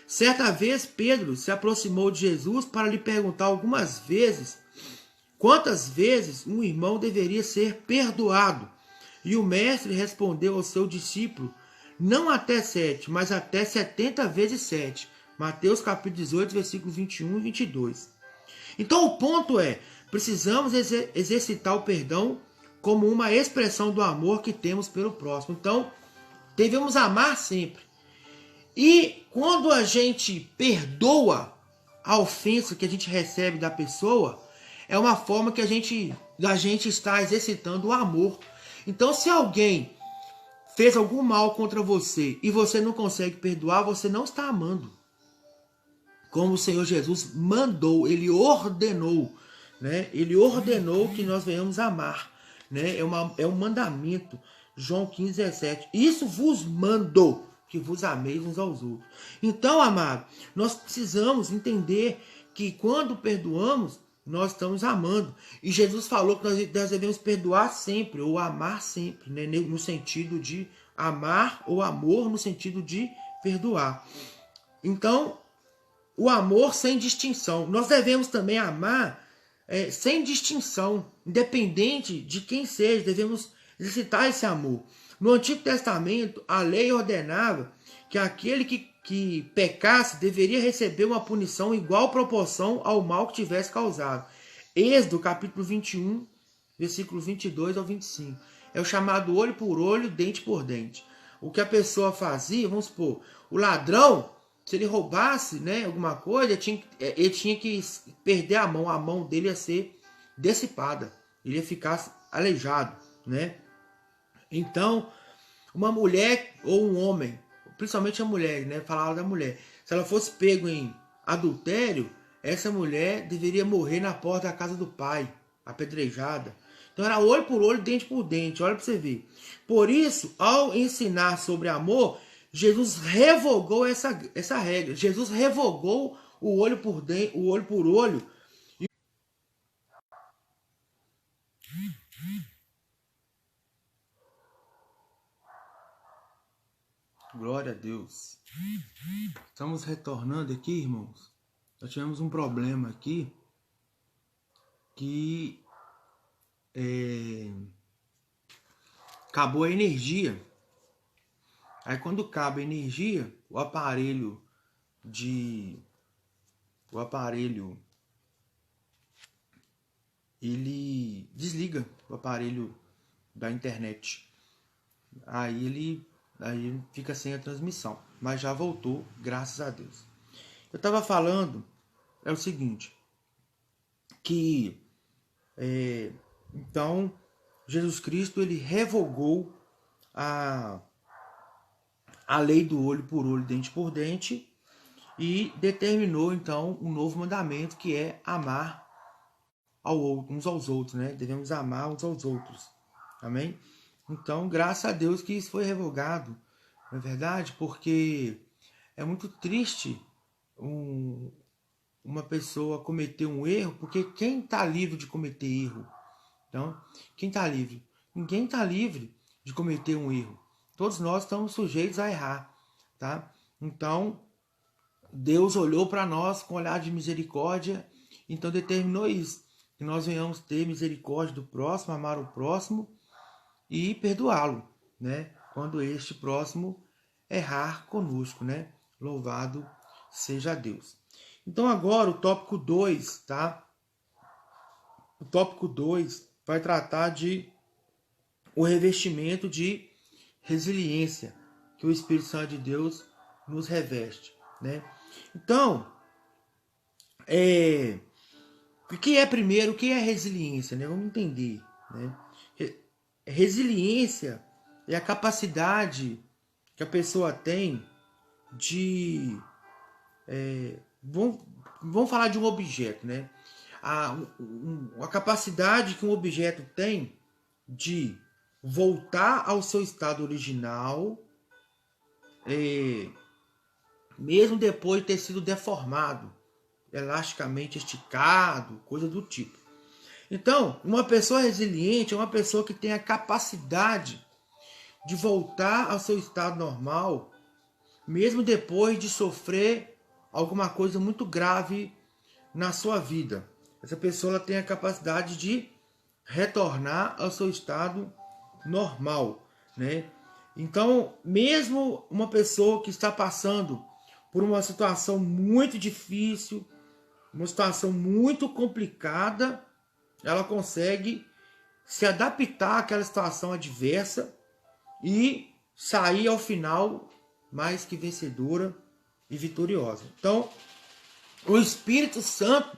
Certa vez, Pedro se aproximou de Jesus para lhe perguntar algumas vezes quantas vezes um irmão deveria ser perdoado. E o mestre respondeu ao seu discípulo: não até 7, mas até 70 vezes 7. Mateus capítulo 18, versículos 21 e 22. Então o ponto é, precisamos exercitar o perdão como uma expressão do amor que temos pelo próximo. Então, devemos amar sempre. E quando a gente perdoa a ofensa que a gente recebe da pessoa, é uma forma que a gente está exercitando o amor. Então, se alguém fez algum mal contra você e você não consegue perdoar, você não está amando. Como o Senhor Jesus mandou, ele ordenou, né? Ele ordenou que nós venhamos amar, né? É um mandamento. João 15:17. Isso vos mando, que vos ameis uns aos outros. Então, amado, nós precisamos entender que quando perdoamos, nós estamos amando. E Jesus falou que nós devemos perdoar sempre, ou amar sempre, né? No sentido de amar, ou amor no sentido de perdoar. Então, o amor sem distinção. Nós devemos também amar sem distinção, independente de quem seja, devemos exercitar esse amor. No Antigo Testamento, a lei ordenava que aquele que pecasse deveria receber uma punição em igual proporção ao mal que tivesse causado. Êxodo, capítulo 21, versículo 22 ao 25. É o chamado olho por olho, dente por dente. O que a pessoa fazia, vamos supor, o ladrão, se ele roubasse, né, alguma coisa, ele tinha que perder a mão dele ia ser dissipada, ele ia ficar aleijado, né? Então, uma mulher ou um homem, principalmente a mulher, né, falava da mulher, se ela fosse pego em adultério, essa mulher deveria morrer na porta da casa do pai, apedrejada. Então era olho por olho, dente por dente, olha para você ver. Por isso, ao ensinar sobre amor, Jesus revogou essa regra. Jesus revogou o olho por dente, o olho por olho. Glória a Deus. Estamos retornando aqui, irmãos. Nós tivemos um problema aqui que acabou a energia. Aí quando acaba a energia, o aparelho ele desliga o aparelho da internet. Aí fica sem a transmissão, mas já voltou, graças a Deus. Eu estava falando é o seguinte, que então Jesus Cristo ele revogou a lei do olho por olho, dente por dente, e determinou então um novo mandamento, que é amar uns aos outros, né? Devemos amar uns aos outros. Amém? Então, graças a Deus que isso foi revogado, não é verdade? Porque é muito triste uma pessoa cometer um erro, porque quem está livre de cometer erro? Então, quem está livre? Ninguém está livre de cometer um erro. Todos nós estamos sujeitos a errar, tá? Então, Deus olhou para nós com olhar de misericórdia, então determinou isso, que nós venhamos ter misericórdia do próximo, amar o próximo e perdoá-lo, né? Quando este próximo errar conosco, né? Louvado seja Deus. Então agora o tópico 2, tá? O tópico 2 vai tratar de o revestimento de resiliência que o Espírito Santo de Deus nos reveste, né? Então, o que é primeiro, o que é resiliência, né? Vamos entender, né? Resiliência é a capacidade que a pessoa tem de... vamos falar de um objeto, né? A capacidade que um objeto tem de voltar ao seu estado original, mesmo depois de ter sido deformado, elasticamente esticado, coisa do tipo. Então, uma pessoa resiliente é uma pessoa que tem a capacidade de voltar ao seu estado normal, mesmo depois de sofrer alguma coisa muito grave na sua vida. Essa pessoa ela tem a capacidade de retornar ao seu estado normal, né? Então, mesmo uma pessoa que está passando por uma situação muito difícil, uma situação muito complicada, ela consegue se adaptar àquela situação adversa e sair ao final mais que vencedora e vitoriosa. Então, o Espírito Santo,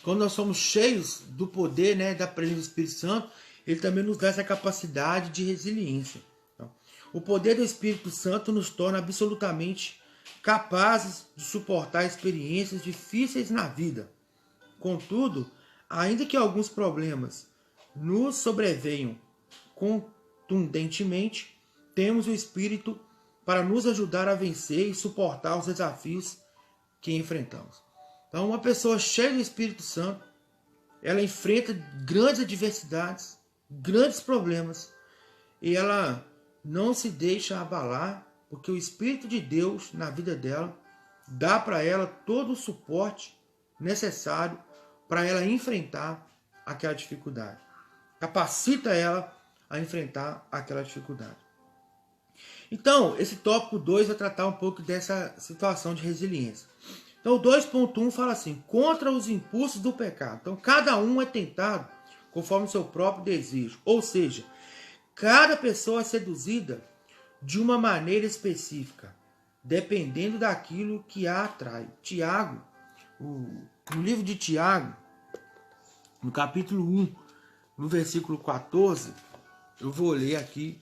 quando nós somos cheios do poder, né, da presença do Espírito Santo, ele também nos dá essa capacidade de resiliência. Então, o poder do Espírito Santo nos torna absolutamente capazes de suportar experiências difíceis na vida. Contudo, ainda que alguns problemas nos sobrevenham contundentemente, temos o Espírito para nos ajudar a vencer e suportar os desafios que enfrentamos. Então, uma pessoa cheia do Espírito Santo, ela enfrenta grandes adversidades, grandes problemas, e ela não se deixa abalar, porque o Espírito de Deus na vida dela dá para ela todo o suporte necessário para ela enfrentar aquela dificuldade. Capacita ela a enfrentar aquela dificuldade. Então, esse tópico 2 vai tratar um pouco dessa situação de resiliência. Então, o 2.1 fala assim, contra os impulsos do pecado. Então, cada um é tentado conforme o seu próprio desejo. Ou seja, cada pessoa é seduzida de uma maneira específica, dependendo daquilo que a atrai. Tiago, no livro de Tiago, no capítulo 1, no versículo 14, eu vou ler aqui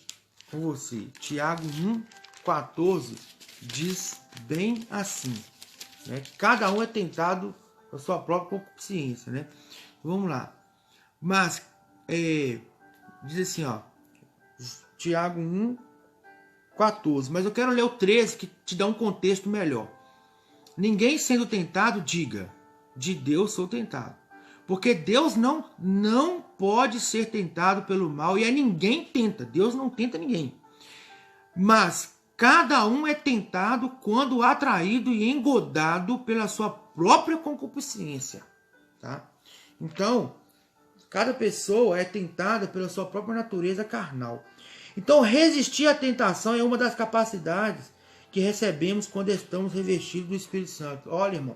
com você. Tiago 1,14 diz bem assim, né? Que cada um é tentado a sua própria concupiscência, né? Vamos lá. Mas, diz assim, ó, Tiago 1,14. Mas eu quero ler o 13, que te dá um contexto melhor. Ninguém sendo tentado, diga, de Deus sou tentado. Porque Deus não pode ser tentado pelo mal, e a ninguém tenta. Deus não tenta ninguém. Mas cada um é tentado quando atraído e engodado pela sua própria concupiscência. Tá? Então, cada pessoa é tentada pela sua própria natureza carnal. Então, resistir à tentação é uma das capacidades que recebemos quando estamos revestidos do Espírito Santo. Olha, irmão,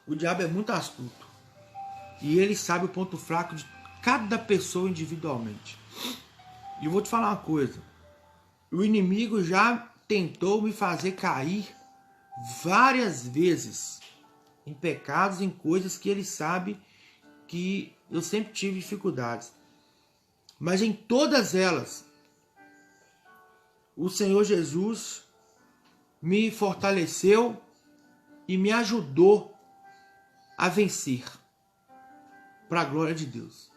o diabo é muito astuto. E ele sabe o ponto fraco de cada pessoa individualmente. E eu vou te falar uma coisa. O inimigo já tentou me fazer cair várias vezes em pecados, em coisas que ele sabe que eu sempre tive dificuldades. Mas em todas elas, o Senhor Jesus me fortaleceu e me ajudou a vencer. Para a glória de Deus.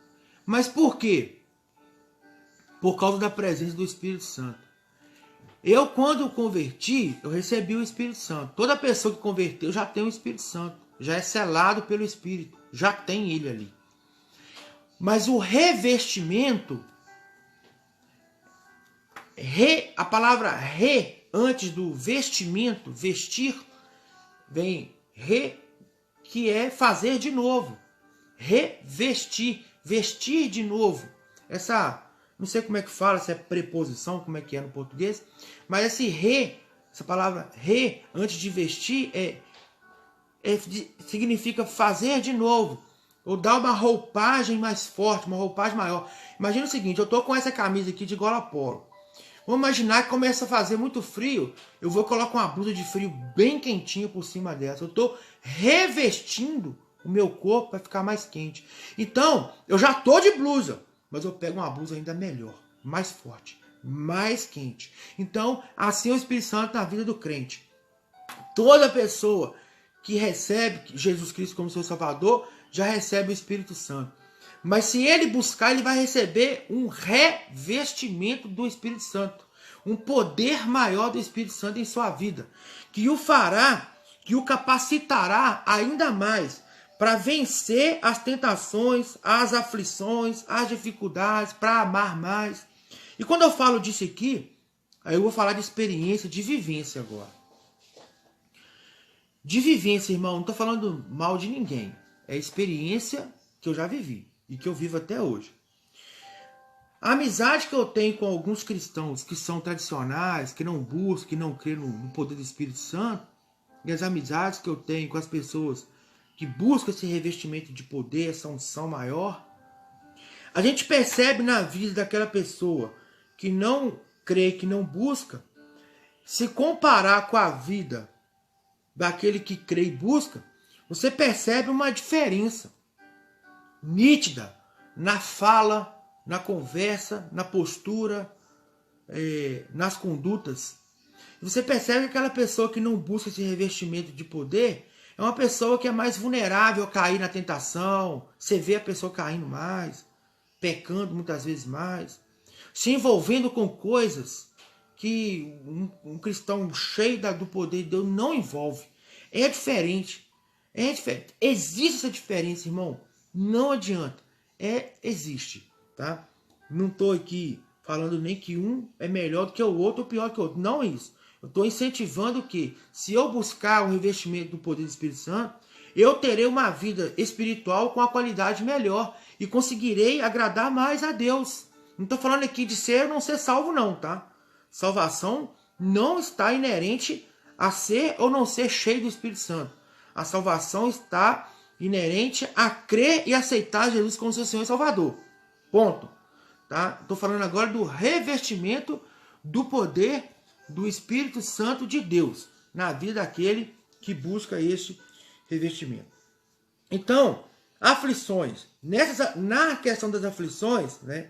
Mas por quê? Por causa da presença do Espírito Santo. Eu, quando converti, eu recebi o Espírito Santo. Toda pessoa que converteu já tem o Espírito Santo. Já é selado pelo Espírito. Já tem ele ali. Mas o revestimento, a palavra antes do vestimento, vestir, vem que é fazer de novo. Revestir, vestir de novo. Essa, não sei como é que fala, se é preposição, como é que é no português, mas essa palavra antes de vestir, significa fazer de novo, ou dar uma roupagem mais forte, uma roupagem maior. Imagina o seguinte, eu tô com essa camisa aqui de gola polo. Vamos imaginar que começa a fazer muito frio, eu vou colocar uma blusa de frio bem quentinha por cima dessa. Eu tô revestindo o meu corpo vai ficar mais quente. Então, eu já tô de blusa, mas eu pego uma blusa ainda melhor, mais forte, mais quente. Então, assim é o Espírito Santo na vida do crente. Toda pessoa que recebe Jesus Cristo como seu Salvador, já recebe o Espírito Santo. Mas se ele buscar, ele vai receber um revestimento do Espírito Santo. Um poder maior do Espírito Santo em sua vida. Que o fará, que o capacitará ainda mais para vencer as tentações, as aflições, as dificuldades, para amar mais. E quando eu falo disso aqui, aí eu vou falar de experiência, de vivência agora. De vivência, irmão, não estou falando mal de ninguém. É experiência que eu já vivi e que eu vivo até hoje. A amizade que eu tenho com alguns cristãos que são tradicionais, que não buscam, que não creem no poder do Espírito Santo, e as amizades que eu tenho com as pessoas que buscam esse revestimento de poder, essa unção maior, A gente percebe na vida daquela pessoa que não crê, que não busca, se comparar com a vida daquele que crê e busca, você percebe uma diferença nítida na fala, na conversa, na postura, nas condutas. Você percebe que aquela pessoa que não busca esse revestimento de poder é uma pessoa que é mais vulnerável a cair na tentação. Você vê a pessoa caindo mais, pecando muitas vezes mais, se envolvendo com coisas que um cristão cheio do poder de Deus não envolve. É diferente. É diferente. Existe essa diferença, irmão. Não adianta. Existe. Tá? Não estou aqui falando nem que um é melhor do que o outro ou pior que o outro. Não é isso. Eu estou incentivando que, se eu buscar o revestimento do poder do Espírito Santo, eu terei uma vida espiritual com a qualidade melhor e conseguirei agradar mais a Deus. Não estou falando aqui de ser ou não ser salvo, não, tá? Salvação não está inerente a ser ou não ser cheio do Espírito Santo. A salvação está inerente a crer e aceitar Jesus como seu Senhor e Salvador. Ponto. Tá? Estou falando agora do revestimento do poder do Espírito Santo de Deus na vida daquele que busca este revestimento. Então, aflições. Na questão das aflições, né,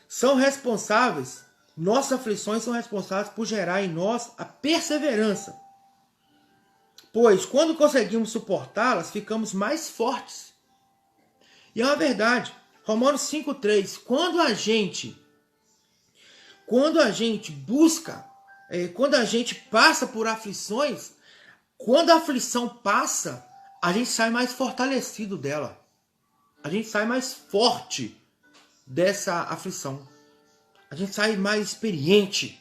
são responsáveis, nossas aflições são responsáveis por gerar em nós a perseverança. Pois, quando conseguimos suportá-las, ficamos mais fortes. E é uma verdade. Romanos 5,3. Quando a gente busca, quando a gente passa por aflições, quando a aflição passa, a gente sai mais fortalecido dela. A gente sai mais forte dessa aflição. A gente sai mais experiente,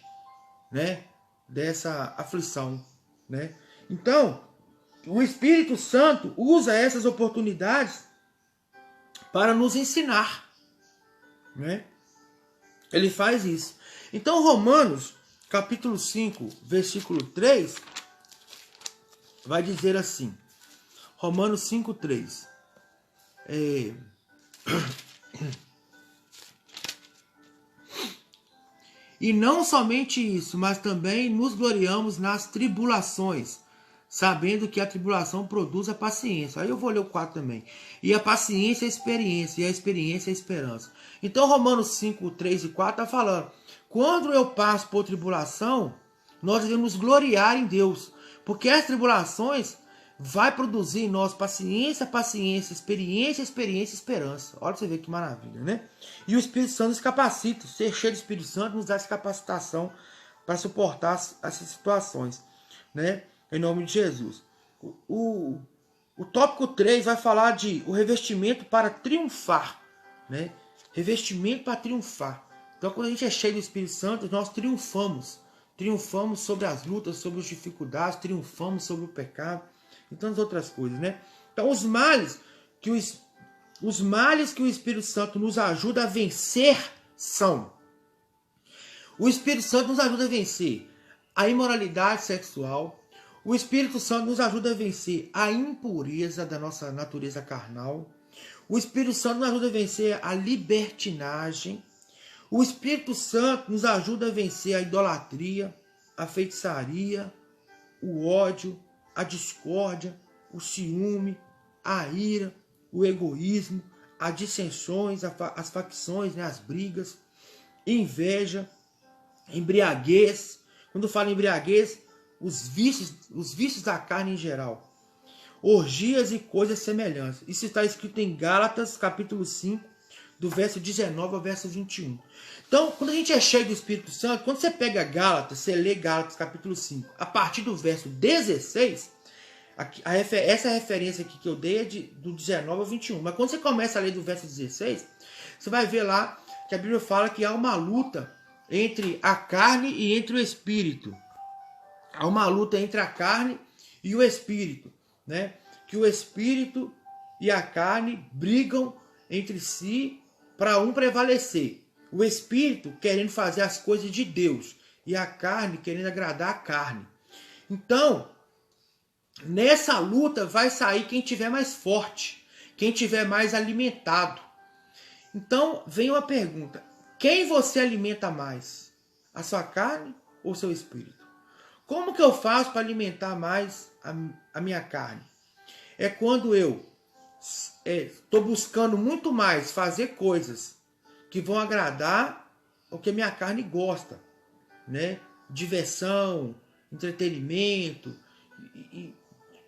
né, dessa aflição, né? Então, o Espírito Santo usa essas oportunidades para nos ensinar, né? Ele faz isso. Então, Romanos, capítulo 5, versículo 3, vai dizer assim. Romanos 5, 3. E não somente isso, mas também nos gloriamos nas tribulações, sabendo que a tribulação produz a paciência. Aí eu vou ler o 4 também. E a paciência é a experiência, e a experiência é a esperança. Então, Romanos 5, 3 e 4 está falando, quando eu passo por tribulação, nós devemos gloriar em Deus, porque as tribulações vai produzir em nós paciência, paciência, experiência, experiência, esperança. Olha pra você ver que maravilha, né? E o Espírito Santo nos capacita. Ser cheio do Espírito Santo nos dá essa capacitação para suportar essas situações, né? Em nome de Jesus. O tópico 3 vai falar de o revestimento para triunfar, né? Revestimento para triunfar. Então, quando a gente é cheio do Espírito Santo, nós triunfamos. Triunfamos sobre as lutas, sobre as dificuldades, triunfamos sobre o pecado e tantas outras coisas, né? Então, os males que o Espírito Santo nos ajuda a vencer são: o Espírito Santo nos ajuda a vencer a imoralidade sexual. O Espírito Santo nos ajuda a vencer a impureza da nossa natureza carnal. O Espírito Santo nos ajuda a vencer a libertinagem. O Espírito Santo nos ajuda a vencer a idolatria, a feitiçaria, o ódio, a discórdia, o ciúme, a ira, o egoísmo, as dissensões, as facções, né, as brigas, inveja, embriaguez. Quando falo embriaguez, os vícios da carne em geral. Orgias e coisas semelhantes. Isso está escrito em Gálatas, capítulo 5, do verso 19 ao verso 21. Então, quando a gente é cheio do Espírito Santo, quando você pega Gálatas, você lê Gálatas, capítulo 5, a partir do verso 16, essa referência aqui que eu dei é do 19 ao 21. Mas quando você começa a ler do verso 16, você vai ver lá que a Bíblia fala que há uma luta entre a carne e entre o Espírito. Há uma luta entre a carne e o Espírito, né? Que o Espírito e a carne brigam entre si para um prevalecer. O Espírito querendo fazer as coisas de Deus e a carne querendo agradar a carne. Então, nessa luta vai sair quem tiver mais forte, quem tiver mais alimentado. Então, vem uma pergunta. Quem você alimenta mais? A sua carne ou o seu espírito? Como que eu faço para alimentar mais a minha carne? É quando eu estou buscando muito mais fazer coisas que vão agradar o que a minha carne gosta, né? Diversão, entretenimento.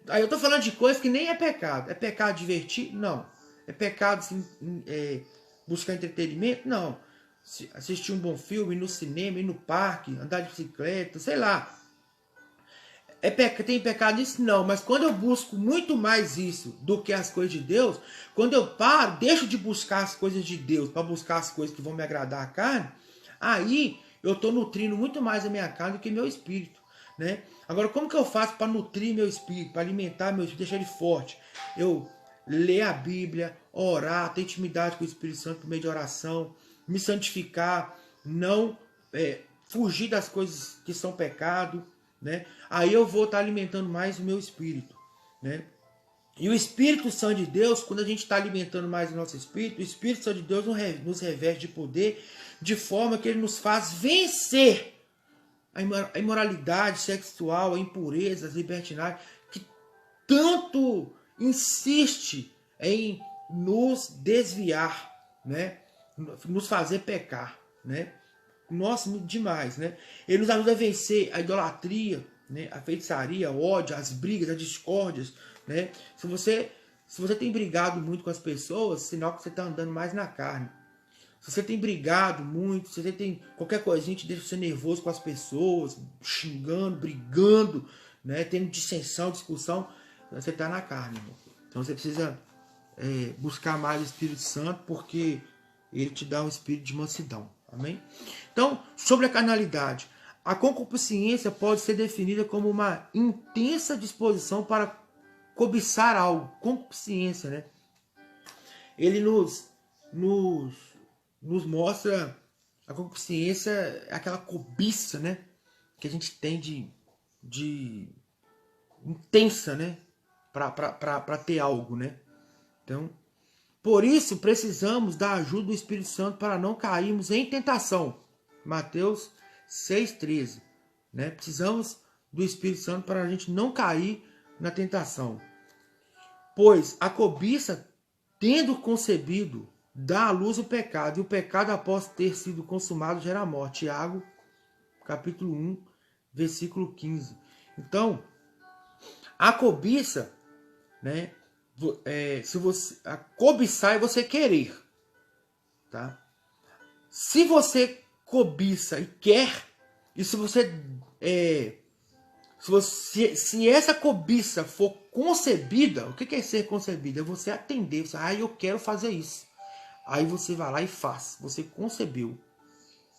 Aí eu estou falando de coisas que nem é pecado. É pecado divertir? Não. É pecado assim, buscar entretenimento? Não. Assistir um bom filme, ir no cinema, ir no parque, andar de bicicleta, sei lá. Tem pecado nisso? Não, mas quando eu busco muito mais isso do que as coisas de Deus, quando eu paro, deixo de buscar as coisas de Deus para buscar as coisas que vão me agradar a carne, aí eu estou nutrindo muito mais a minha carne do que meu espírito, né? Agora, como que eu faço para nutrir meu espírito, para alimentar meu espírito, deixar ele forte? Eu ler a Bíblia, orar, ter intimidade com o Espírito Santo por meio de oração, me santificar, não fugir das coisas que são pecado, né? Aí eu vou estar alimentando mais o meu espírito, né? E o Espírito Santo de Deus, quando a gente está alimentando mais o nosso espírito, o Espírito Santo de Deus nos reveste de poder, de forma que ele nos faz vencer a imoralidade sexual, a impureza, as libertinagens, que tanto insiste em nos desviar, né? Nos fazer pecar, né? Nossa, demais, né? Ele nos ajuda a vencer a idolatria, né? A feitiçaria, o ódio, as brigas, as discórdias, né? Se você tem brigado muito com as pessoas, sinal que você está andando mais na carne. Se você tem brigado muito, se você tem qualquer coisinha que te deixa você nervoso com as pessoas, xingando, brigando, né? Tendo dissensão, discussão, você está na carne, irmão. Então você precisa buscar mais o Espírito Santo, porque ele te dá um espírito de mansidão. Amém? Então, sobre a carnalidade, a concupiscência pode ser definida como uma intensa disposição para cobiçar algo. Concupiscência, né? Ele nos mostra a concupiscência, é aquela cobiça, né? Que a gente tem de intensa, né? Para ter algo, né? Então, por isso, precisamos da ajuda do Espírito Santo para não cairmos em tentação. Mateus 6,13. Né? Precisamos do Espírito Santo para a gente não cair na tentação. Pois a cobiça, tendo concebido, dá à luz o pecado. E o pecado, após ter sido consumado, gera morte. Tiago, capítulo 1, versículo 15. Então, a cobiça, né? Se você cobiçar é você querer, tá? Se você cobiça e quer, e se essa cobiça for concebida, o que é ser concebida? É você atender, você, eu quero fazer isso. Aí você vai lá e faz, você concebeu,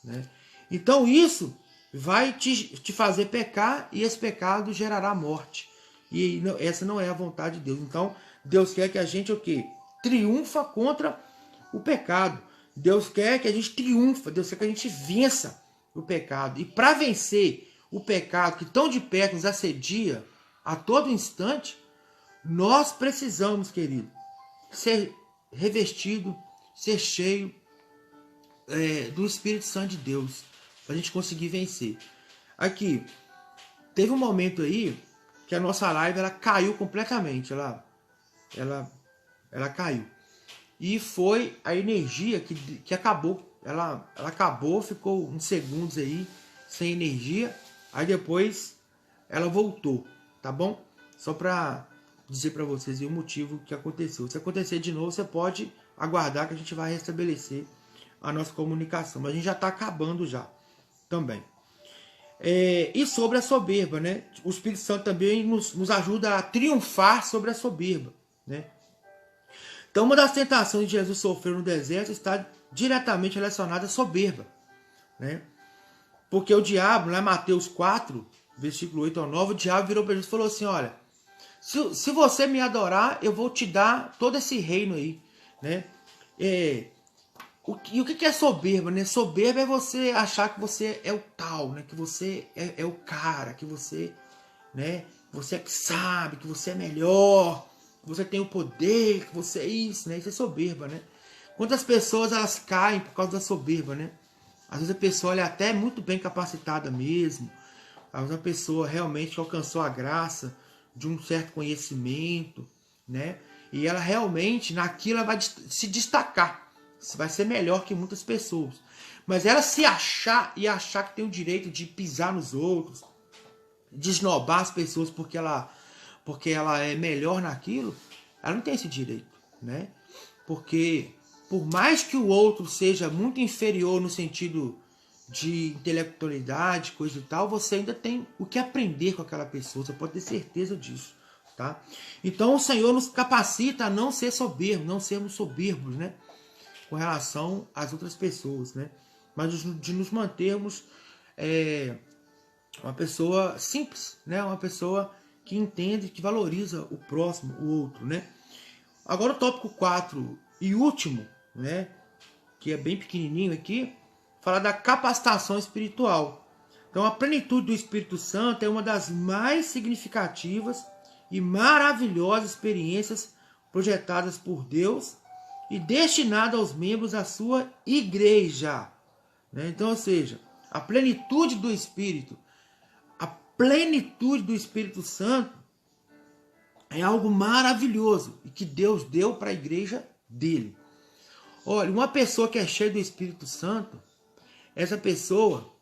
né? Então isso vai te fazer pecar, e esse pecado gerará morte. E essa não é a vontade de Deus. Então, Deus quer que a gente o quê? Triunfa contra o pecado. Deus quer que a gente triunfa. Deus quer que a gente vença o pecado. E para vencer o pecado que tão de perto nos assedia a todo instante, nós precisamos, querido, ser revestido, ser cheio do Espírito Santo de Deus, para a gente conseguir vencer. Aqui, teve um momento aí que a nossa live ela caiu completamente. Ela caiu. E foi a energia que acabou. Ela acabou, ficou uns segundos aí sem energia. Aí depois ela voltou, tá bom? Só para dizer para vocês o motivo que aconteceu. Se acontecer de novo, você pode aguardar que a gente vai restabelecer a nossa comunicação. Mas a gente já está acabando já também. E sobre a soberba, né? O Espírito Santo também nos ajuda a triunfar sobre a soberba, né? Então, uma das tentações de Jesus sofrer no deserto está diretamente relacionada à soberba, né? Porque o diabo, lá em Mateus 4, versículo 8 ao 9, o diabo virou para Jesus e falou assim, olha, se você me adorar, eu vou te dar todo esse reino aí, né? E o que é soberba, né? Soberba é você achar que você é o tal, né? Que você é o cara, que você, né? Você é que sabe, que você é melhor, que você tem o poder, que você é isso, né? Isso é soberba, né? Quantas pessoas elas caem por causa da soberba, né? Às vezes a pessoa ela é até muito bem capacitada mesmo. Às vezes a pessoa realmente alcançou a graça de um certo conhecimento, né? E ela realmente, naquilo, ela vai se destacar. Vai ser melhor que muitas pessoas. Mas ela se achar e achar que tem o direito de pisar nos outros, de esnobar as pessoas porque ela é melhor naquilo, ela não tem esse direito, né? Porque por mais que o outro seja muito inferior no sentido de intelectualidade, coisa e tal, você ainda tem o que aprender com aquela pessoa, você pode ter certeza disso, tá? Então o Senhor nos capacita a não ser soberbo, não sermos soberbos, né? Com relação às outras pessoas, né? Mas de nos mantermos uma pessoa simples, né? Uma pessoa que entende, que valoriza o próximo, o outro, né? Agora o tópico 4 e último, né? Que é bem pequenininho aqui, fala da capacitação espiritual. Então a plenitude do Espírito Santo é uma das mais significativas e maravilhosas experiências projetadas por Deus e destinada aos membros da sua igreja, né? Então, ou seja, a plenitude do Espírito Santo é algo maravilhoso e que Deus deu para a igreja dele. Olha, uma pessoa que é cheia do Espírito Santo, essa pessoa,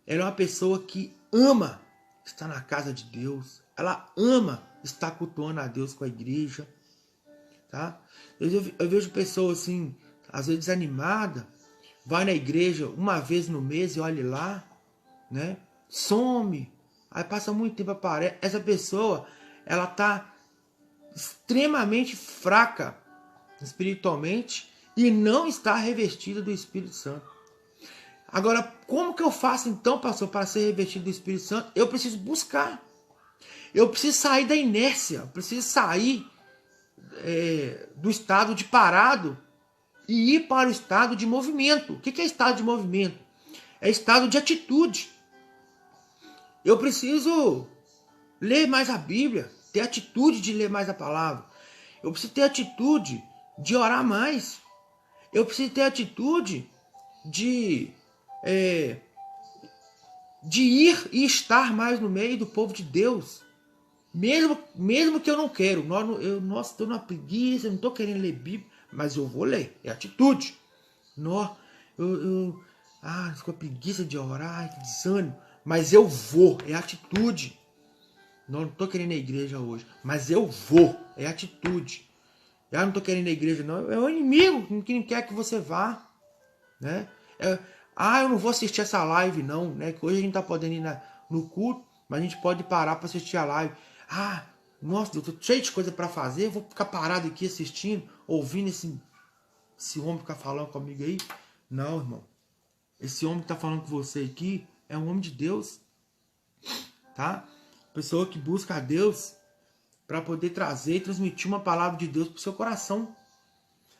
ela é uma pessoa que ama estar na casa de Deus, ela ama estar cultuando a Deus com a igreja, tá? Eu vejo pessoas assim, às vezes desanimada, vai na igreja uma vez no mês e olha lá, né? Some, aí passa muito tempo, aparece. Essa pessoa, ela tá extremamente fraca espiritualmente e não está revestida do Espírito Santo. Agora, como que eu faço então, pastor, para ser revestido do Espírito Santo? Eu preciso buscar. Eu preciso sair da inércia, eu preciso sair do estado de parado e ir para o estado de movimento. O que é estado de movimento? É estado de atitude. Eu preciso ler mais a Bíblia, ter atitude de ler mais a palavra. Eu preciso ter atitude de orar mais. Eu preciso ter atitude de ir e estar mais no meio do povo de Deus. Mesmo que eu não quero. Nossa, estou numa preguiça, não estou querendo ler Bíblia, mas eu vou ler. É atitude. Estou com preguiça de orar, que desânimo. Mas eu vou, é atitude. Não estou querendo ir na igreja hoje, mas eu vou, é atitude. Eu não estou querendo ir na igreja, não. É o inimigo que não quer que você vá, né? Eu não vou assistir essa live, não, né? Que hoje a gente está podendo ir no culto, mas a gente pode parar para assistir a live. Nossa, eu estou cheio de coisa para fazer, eu vou ficar parado aqui assistindo, ouvindo esse homem ficar falando comigo aí. Não, irmão. Esse homem que está falando com você aqui é um homem de Deus, tá? Pessoa que busca a Deus para poder trazer e transmitir uma palavra de Deus para o seu coração.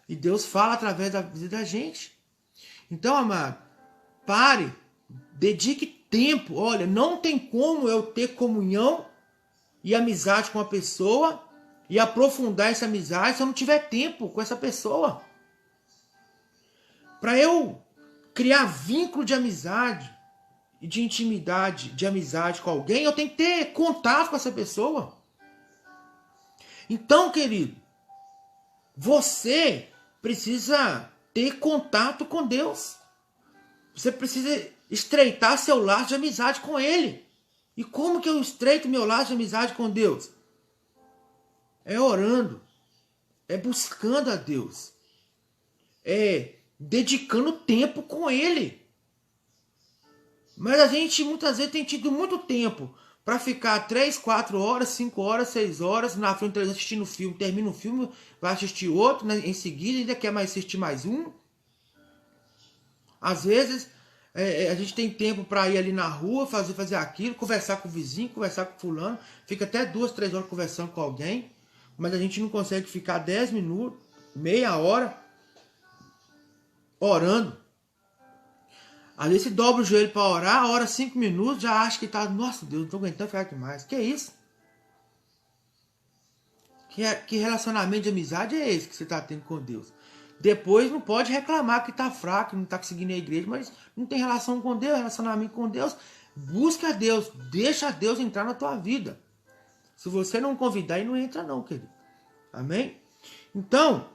E Deus fala através da vida da gente. Então, amado, pare, dedique tempo. Olha, não tem como eu ter comunhão e amizade com a pessoa e aprofundar essa amizade se eu não tiver tempo com essa pessoa. Para eu criar vínculo de amizade e de intimidade, de amizade com alguém, eu tenho que ter contato com essa pessoa. Então, querido, você precisa ter contato com Deus. Você precisa estreitar seu laço de amizade com Ele. E como que eu estreito meu laço de amizade com Deus? É orando, é buscando a Deus, é dedicando tempo com Ele. Mas a gente muitas vezes tem tido muito tempo para ficar 3, 4 horas, 5 horas, 6 horas na frente assistindo filme. Termina um filme, vai assistir outro, né? Em seguida ainda quer mais assistir mais um. Às vezes a gente tem tempo para ir ali na rua, fazer aquilo, conversar com o vizinho, conversar com o fulano. Fica até 2, 3 horas conversando com alguém. Mas a gente não consegue ficar 10 minutos, meia hora orando. Às vezes você dobra o joelho para orar, ora 5 minutos, já acha que está, nossa Deus, não estou aguentando ficar aqui mais. Que é isso? Que relacionamento de amizade é esse que você está tendo com Deus? depois não pode reclamar que está fraco, que não está conseguindo a igreja, mas não tem relação com Deus, relacionamento com Deus. Busca a Deus, deixa Deus entrar na tua vida. Se você não convidar, ele não entra não, querido. Amém? Então,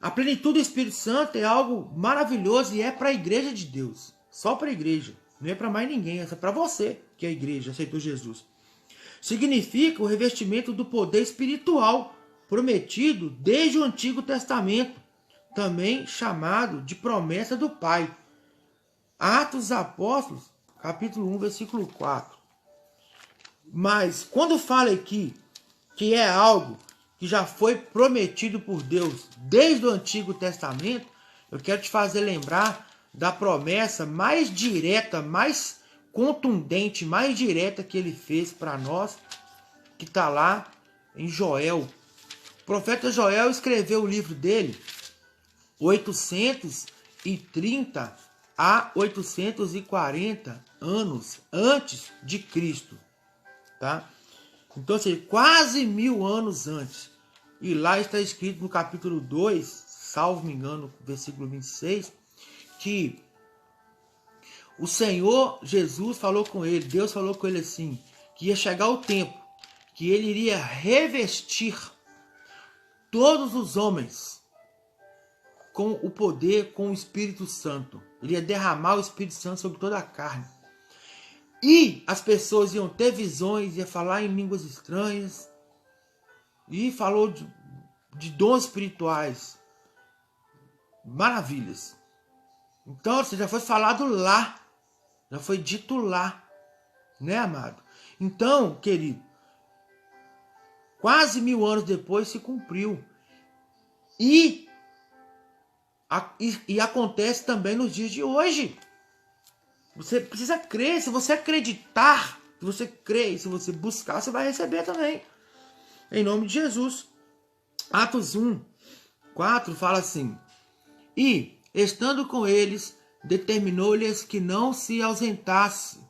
a plenitude do Espírito Santo é algo maravilhoso e é para a igreja de Deus. Só para a igreja. Não é para mais ninguém, é para você que é a igreja, aceitou Jesus. Significa o revestimento do poder espiritual prometido desde o Antigo Testamento, também chamado de promessa do Pai. Atos dos Apóstolos, capítulo 1, versículo 4. Mas quando fala aqui que é algo que já foi prometido por Deus desde o Antigo Testamento, eu quero te fazer lembrar da promessa mais direta, mais contundente, mais direta que ele fez para nós, que está lá em Joel. O profeta Joel escreveu o livro dele 830 a 840 anos antes de Cristo, tá? Então, ou seja, quase 1000 anos antes. E lá está escrito no capítulo 2, salvo me engano, versículo 26, que o Senhor Jesus falou com ele, Deus falou com ele assim, que ia chegar o tempo que ele iria revestir todos os homens com o poder, com o Espírito Santo. Ele ia derramar o Espírito Santo sobre toda a carne. E as pessoas iam ter visões, ia falar em línguas estranhas. E falou de dons espirituais. Maravilhas. Então, já foi falado lá. Já foi dito lá. Né, amado? Então, querido, quase 1000 anos depois se cumpriu. E acontece também nos dias de hoje. Você precisa crer. Se você acreditar, se você crer, se você buscar, você vai receber também. Em nome de Jesus. Atos 1, 4 fala assim: E, estando com eles, determinou-lhes que não se ausentasse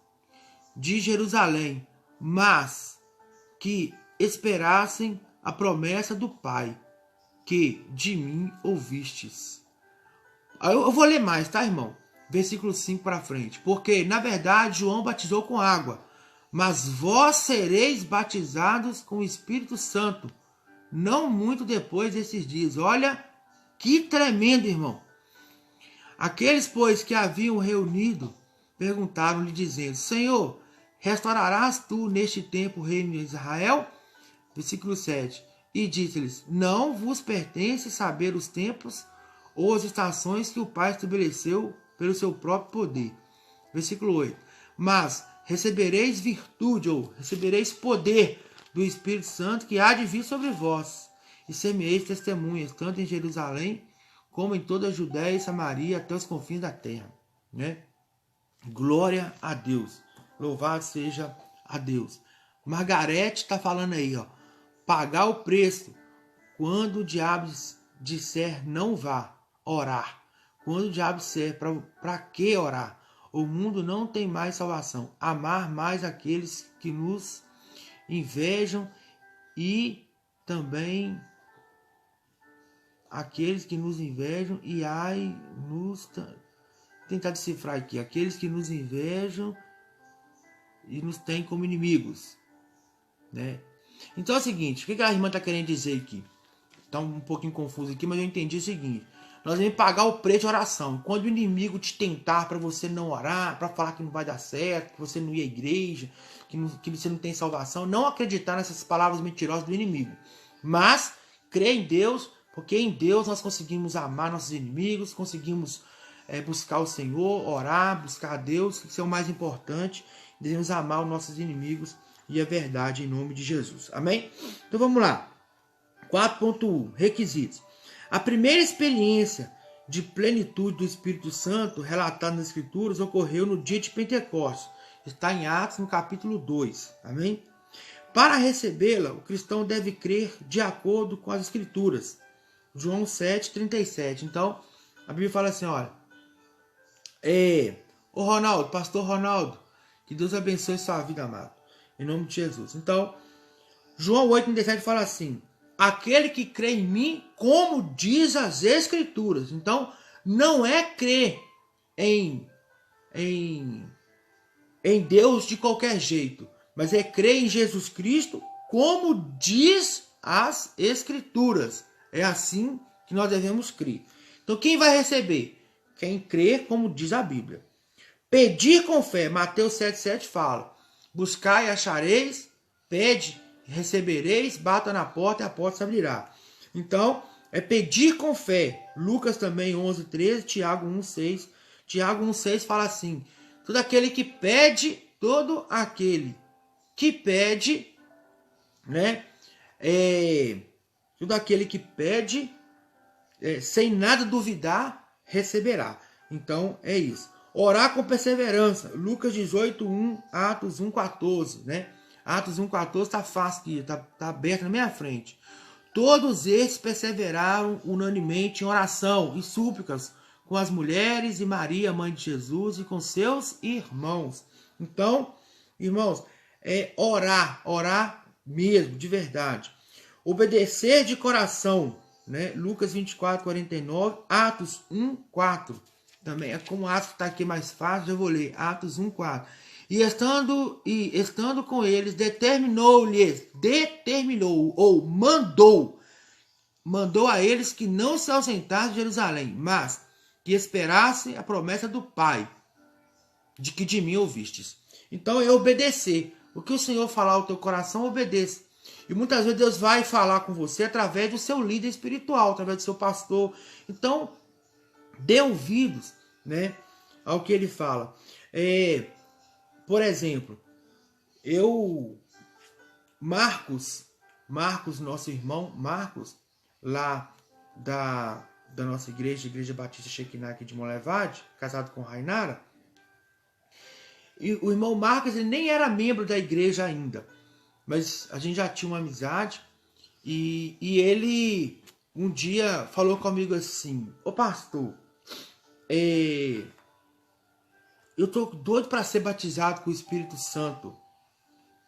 de Jerusalém, mas que esperassem a promessa do Pai, que de mim ouvistes. Eu vou ler mais, tá, irmão? Versículo 5 para frente. Porque, na verdade, João batizou com água, mas vós sereis batizados com o Espírito Santo, não muito depois desses dias. Olha que tremendo, irmão. Aqueles, pois, que haviam reunido, perguntaram-lhe, dizendo: Senhor, restaurarás tu neste tempo o reino de Israel? Versículo 7. E disse-lhes: Não vos pertence saber os tempos ou as estações que o Pai estabeleceu pelo seu próprio poder. Versículo 8. Mas recebereis virtude, ou recebereis poder do Espírito Santo que há de vir sobre vós, e semeeis testemunhas, tanto em Jerusalém, como em toda a Judéia e Samaria, até os confins da terra. Né? Glória a Deus. Louvado seja a Deus. Margarete está falando aí, ó. Pagar o preço. Quando o diabo disser não vá orar. Quando o diabo disser para que orar? O mundo não tem mais salvação. Amar mais aqueles que nos invejam e também aqueles que nos invejam e tentar decifrar aqui. Aqueles que nos invejam e nos têm como inimigos. Né? Então é o seguinte, o que a irmã está querendo dizer aqui? Está um pouquinho confuso aqui, mas eu entendi o seguinte. Nós vamos pagar o preço de oração. Quando o inimigo te tentar para você não orar, para falar que não vai dar certo, que você não ia à igreja, que você não tem salvação, não acreditar nessas palavras mentirosas do inimigo. Mas crer em Deus, porque em Deus nós conseguimos amar nossos inimigos, conseguimos buscar o Senhor, orar, buscar a Deus, isso é o mais importante. Devemos amar os nossos inimigos e a verdade em nome de Jesus. Amém? Então vamos lá. 4.1. Requisitos. A primeira experiência de plenitude do Espírito Santo relatada nas Escrituras ocorreu no dia de Pentecostes. Está em Atos, no capítulo 2. Amém? Para recebê-la, o cristão deve crer de acordo com as Escrituras. João 7,37. Então, a Bíblia fala assim, olha. Ô Ronaldo, pastor Ronaldo, que Deus abençoe sua vida, amado. Em nome de Jesus. Então, João 8,37 fala assim. aquele que crê em mim, como diz as Escrituras. Então, não é crer em Deus de qualquer jeito, mas é crer em Jesus Cristo, como diz as Escrituras. É assim que nós devemos crer. Então, quem vai receber? Quem crê, como diz a Bíblia. Pedir com fé. Mateus 7,7 fala: buscai e achareis, pede, recebereis, bata na porta e a porta se abrirá. Então, é pedir com fé. Lucas também 11,13, Tiago 1,6. Tiago 1,6 fala assim: todo aquele que pede, né? Todo aquele que pede, sem nada duvidar, receberá. Então, é isso. Orar com perseverança. Lucas 18:1, Atos 1:14, né? Atos 1:14 está fácil aqui, tá aberto na minha frente. Todos esses perseveraram unanimemente em oração e súplicas com as mulheres e Maria, mãe de Jesus, e com seus irmãos. Então, irmãos, é orar mesmo, de verdade. Obedecer de coração, né? Lucas 24:49, Atos 1:4. Também é como Atos está aqui mais fácil, eu vou ler Atos 1:4. E estando com eles, determinou ou mandou a eles que não se ausentassem de Jerusalém, mas que esperassem a promessa do Pai, de que de mim ouvistes. Então é obedecer. O que o Senhor falar ao teu coração, obedeça. E muitas vezes Deus vai falar com você através do seu líder espiritual, através do seu pastor. Então, dê ouvidos, né, ao que ele fala. Por exemplo, Marcos, nosso irmão Marcos, lá da nossa igreja Batista Shekinah aqui de Monlevade, casado com Rainara, e o irmão Marcos, ele nem era membro da igreja ainda, mas a gente já tinha uma amizade, e ele um dia falou comigo assim: ô pastor, eu tô doido para ser batizado com o Espírito Santo.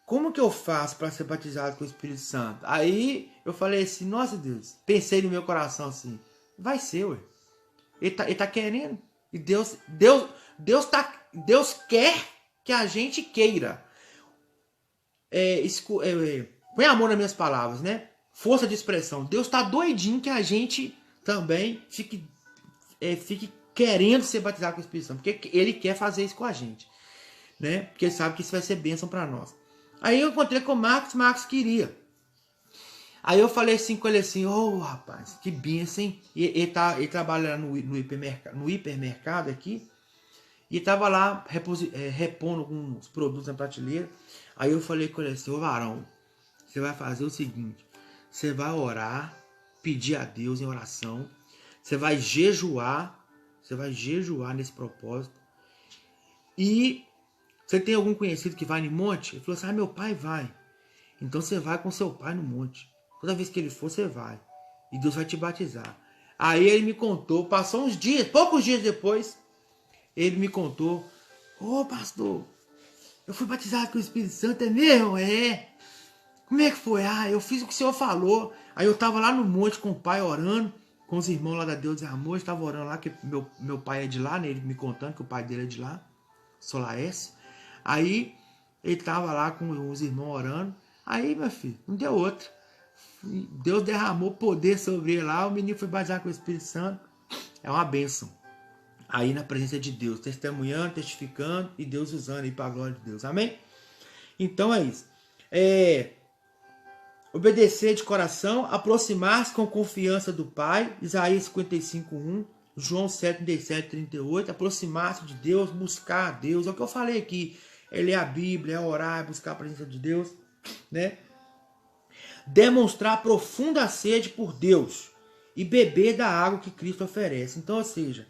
Como que eu faço para ser batizado com o Espírito Santo? Aí eu falei assim: nossa Deus, pensei no meu coração assim: vai ser, ué. Ele tá querendo. E Deus quer que a gente queira. Põe a mão nas minhas palavras, né? Força de expressão. Deus tá doidinho que a gente também fique querendo ser batizado com o Espírito Santo. Porque ele quer fazer isso com a gente, né? Porque ele sabe que isso vai ser bênção para nós. Aí eu encontrei com o Marcos queria. Aí eu falei assim com ele assim: ô rapaz, que bênção, hein? Ele trabalha no hipermercado aqui. E tava lá repondo alguns produtos na prateleira. Aí eu falei com ele assim: ô varão, você vai fazer o seguinte: você vai orar, pedir a Deus em oração. Você vai jejuar nesse propósito. E você tem algum conhecido que vai no monte? Ele falou assim: meu pai vai. Então você vai com seu pai no monte. Toda vez que ele for, você vai. E Deus vai te batizar. Aí ele me contou, passou uns dias, poucos dias depois, ele me contou: ô pastor, eu fui batizado com o Espírito Santo, é mesmo? Como é que foi? Eu fiz o que o Senhor falou. Aí eu tava lá no monte com o pai orando, com os irmãos lá da Deus e Amor, estava orando lá, que meu pai é de lá, né? Ele me contando que o pai dele é de lá, Solaes. Aí ele tava lá com os irmãos orando. Aí, meu filho, não deu outra. Deus derramou poder sobre ele lá, o menino foi batizado com o Espírito Santo. É uma bênção. Aí na presença de Deus, testemunhando, testificando e Deus usando aí para a glória de Deus. Amém? Então é isso. Obedecer de coração, aproximar-se com confiança do Pai, Isaías 55:1, João 7:37-38, aproximar-se de Deus, buscar a Deus, é o que eu falei aqui, é ler a Bíblia, é orar, é buscar a presença de Deus, né? Demonstrar profunda sede por Deus e beber da água que Cristo oferece. Então, ou seja,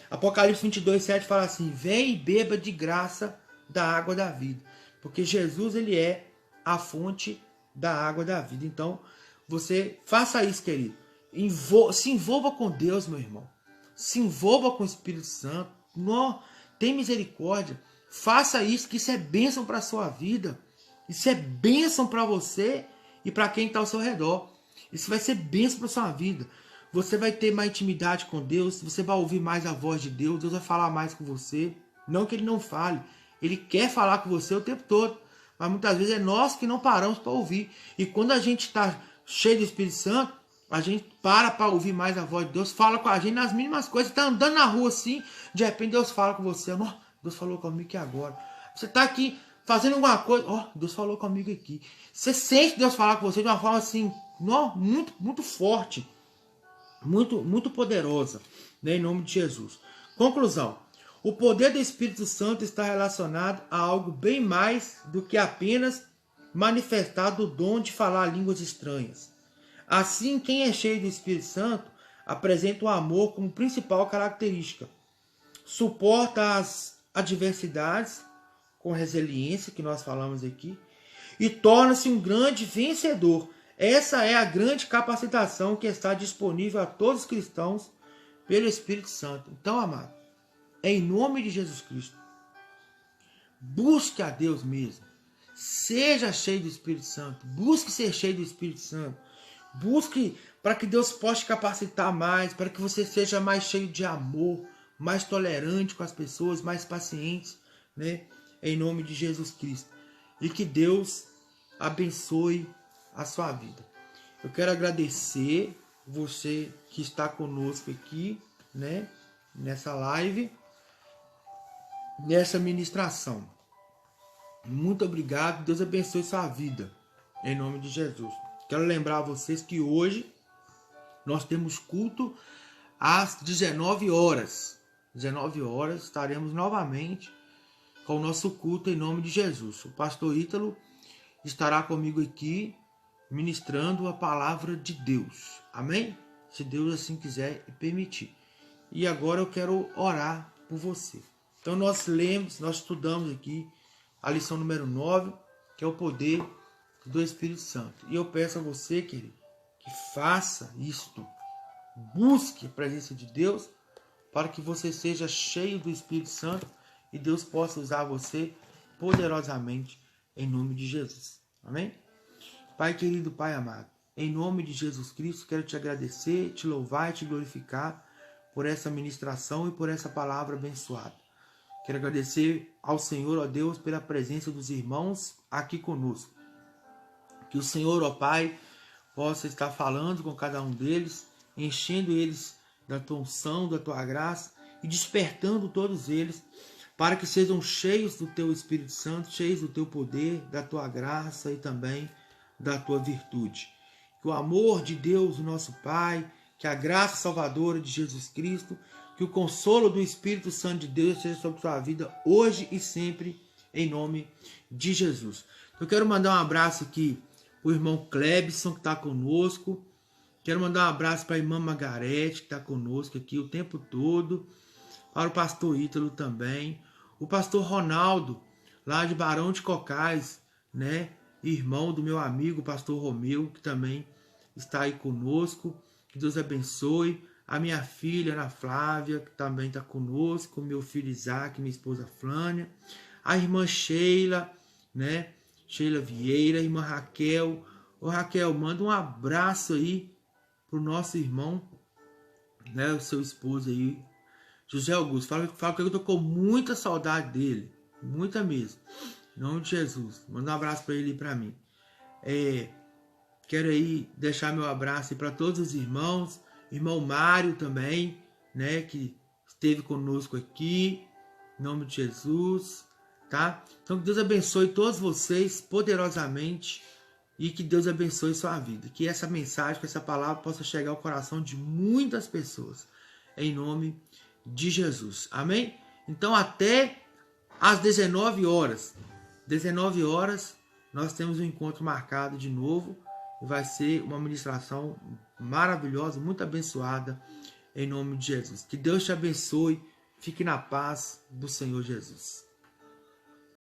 Apocalipse 22:7 fala assim: vem e beba de graça da água da vida, porque Jesus, ele é a fonte da água da vida. Então, você faça isso, querido. Se envolva com Deus, meu irmão. Se envolva com o Espírito Santo. Não, tem misericórdia. Faça isso, que isso é bênção para a sua vida. Isso é bênção para você e para quem está ao seu redor. Isso vai ser bênção para sua vida. Você vai ter mais intimidade com Deus, você vai ouvir mais a voz de Deus, Deus vai falar mais com você. Não que Ele não fale, Ele quer falar com você o tempo todo, mas muitas vezes é nós que não paramos para ouvir. E quando a gente está cheio do Espírito Santo, a gente para ouvir mais a voz de Deus, fala com a gente nas mínimas coisas. Está andando na rua assim, de repente Deus fala com você. Oh, Deus falou comigo aqui agora. Você está aqui fazendo alguma coisa, Deus falou comigo aqui. Você sente Deus falar com você de uma forma assim, muito, muito forte. Muito poderosa, né, em nome de Jesus. Conclusão. O poder do Espírito Santo está relacionado a algo bem mais do que apenas manifestar o dom de falar línguas estranhas. Assim, quem é cheio do Espírito Santo apresenta o amor como principal característica. Suporta as adversidades com resiliência, que nós falamos aqui, e torna-se um grande vencedor. Essa é a grande capacitação que está disponível a todos os cristãos pelo Espírito Santo. Então, amado, em nome de Jesus Cristo, busque a Deus mesmo. Seja cheio do Espírito Santo. Busque ser cheio do Espírito Santo. Busque para que Deus possa te capacitar mais, para que você seja mais cheio de amor, mais tolerante com as pessoas, mais paciente, né? Em nome de Jesus Cristo. E que Deus abençoe a sua vida. Eu quero agradecer você que está conosco aqui, né, nessa live, nessa ministração. Muito obrigado. Deus abençoe sua vida, em nome de Jesus. Quero lembrar a vocês que hoje nós temos culto às 19 horas. 19 horas estaremos novamente com o nosso culto em nome de Jesus. O pastor Ítalo estará comigo aqui ministrando a palavra de Deus. Amém? Se Deus assim quiser e permitir. E agora eu quero orar por você. Então nós estudamos aqui a lição número 9, que é o poder do Espírito Santo. E eu peço a você, querido, que faça isto. Busque a presença de Deus para que você seja cheio do Espírito Santo e Deus possa usar você poderosamente em nome de Jesus. Amém? Pai querido, Pai amado, em nome de Jesus Cristo, quero te agradecer, te louvar e te glorificar por essa ministração e por essa palavra abençoada. Quero agradecer ao Senhor, ó Deus, pela presença dos irmãos aqui conosco. Que o Senhor, ó Pai, possa estar falando com cada um deles, enchendo eles da tua unção, da tua graça e despertando todos eles para que sejam cheios do teu Espírito Santo, cheios do teu poder, da tua graça e também da tua virtude. Que o amor de Deus, o nosso Pai, que a graça salvadora de Jesus Cristo, que o consolo do Espírito Santo de Deus seja sobre a sua vida hoje e sempre, em nome de Jesus. Eu quero mandar um abraço aqui para o irmão Clebson, que está conosco. Quero mandar um abraço para a irmã Margarete, que está conosco aqui o tempo todo. Para o pastor Ítalo também. O pastor Ronaldo, lá de Barão de Cocais, né? Irmão do meu amigo, pastor Romeu, que também está aí conosco. Que Deus abençoe. A minha filha, Ana Flávia, que também está conosco. Meu filho Isaac, minha esposa Flânia. A irmã Sheila, né? Sheila Vieira, a irmã Raquel. Ô Raquel, manda um abraço aí pro nosso irmão, né? O seu esposo aí, José Augusto. Fala que eu tô com muita saudade dele. Muita mesmo. Em nome de Jesus. Manda um abraço para ele e para mim. Quero aí deixar meu abraço para todos os irmãos. Irmão Mário também, né? Que esteve conosco aqui. Em nome de Jesus. Tá? Então que Deus abençoe todos vocês poderosamente. E que Deus abençoe sua vida. Que essa mensagem, que essa palavra possa chegar ao coração de muitas pessoas. Em nome de Jesus. Amém? Então até às 19 horas. 19 horas nós temos um encontro marcado de novo. E vai ser uma ministração maravilhosa, muito abençoada. Em nome de Jesus. Que Deus te abençoe. Fique na paz do Senhor Jesus.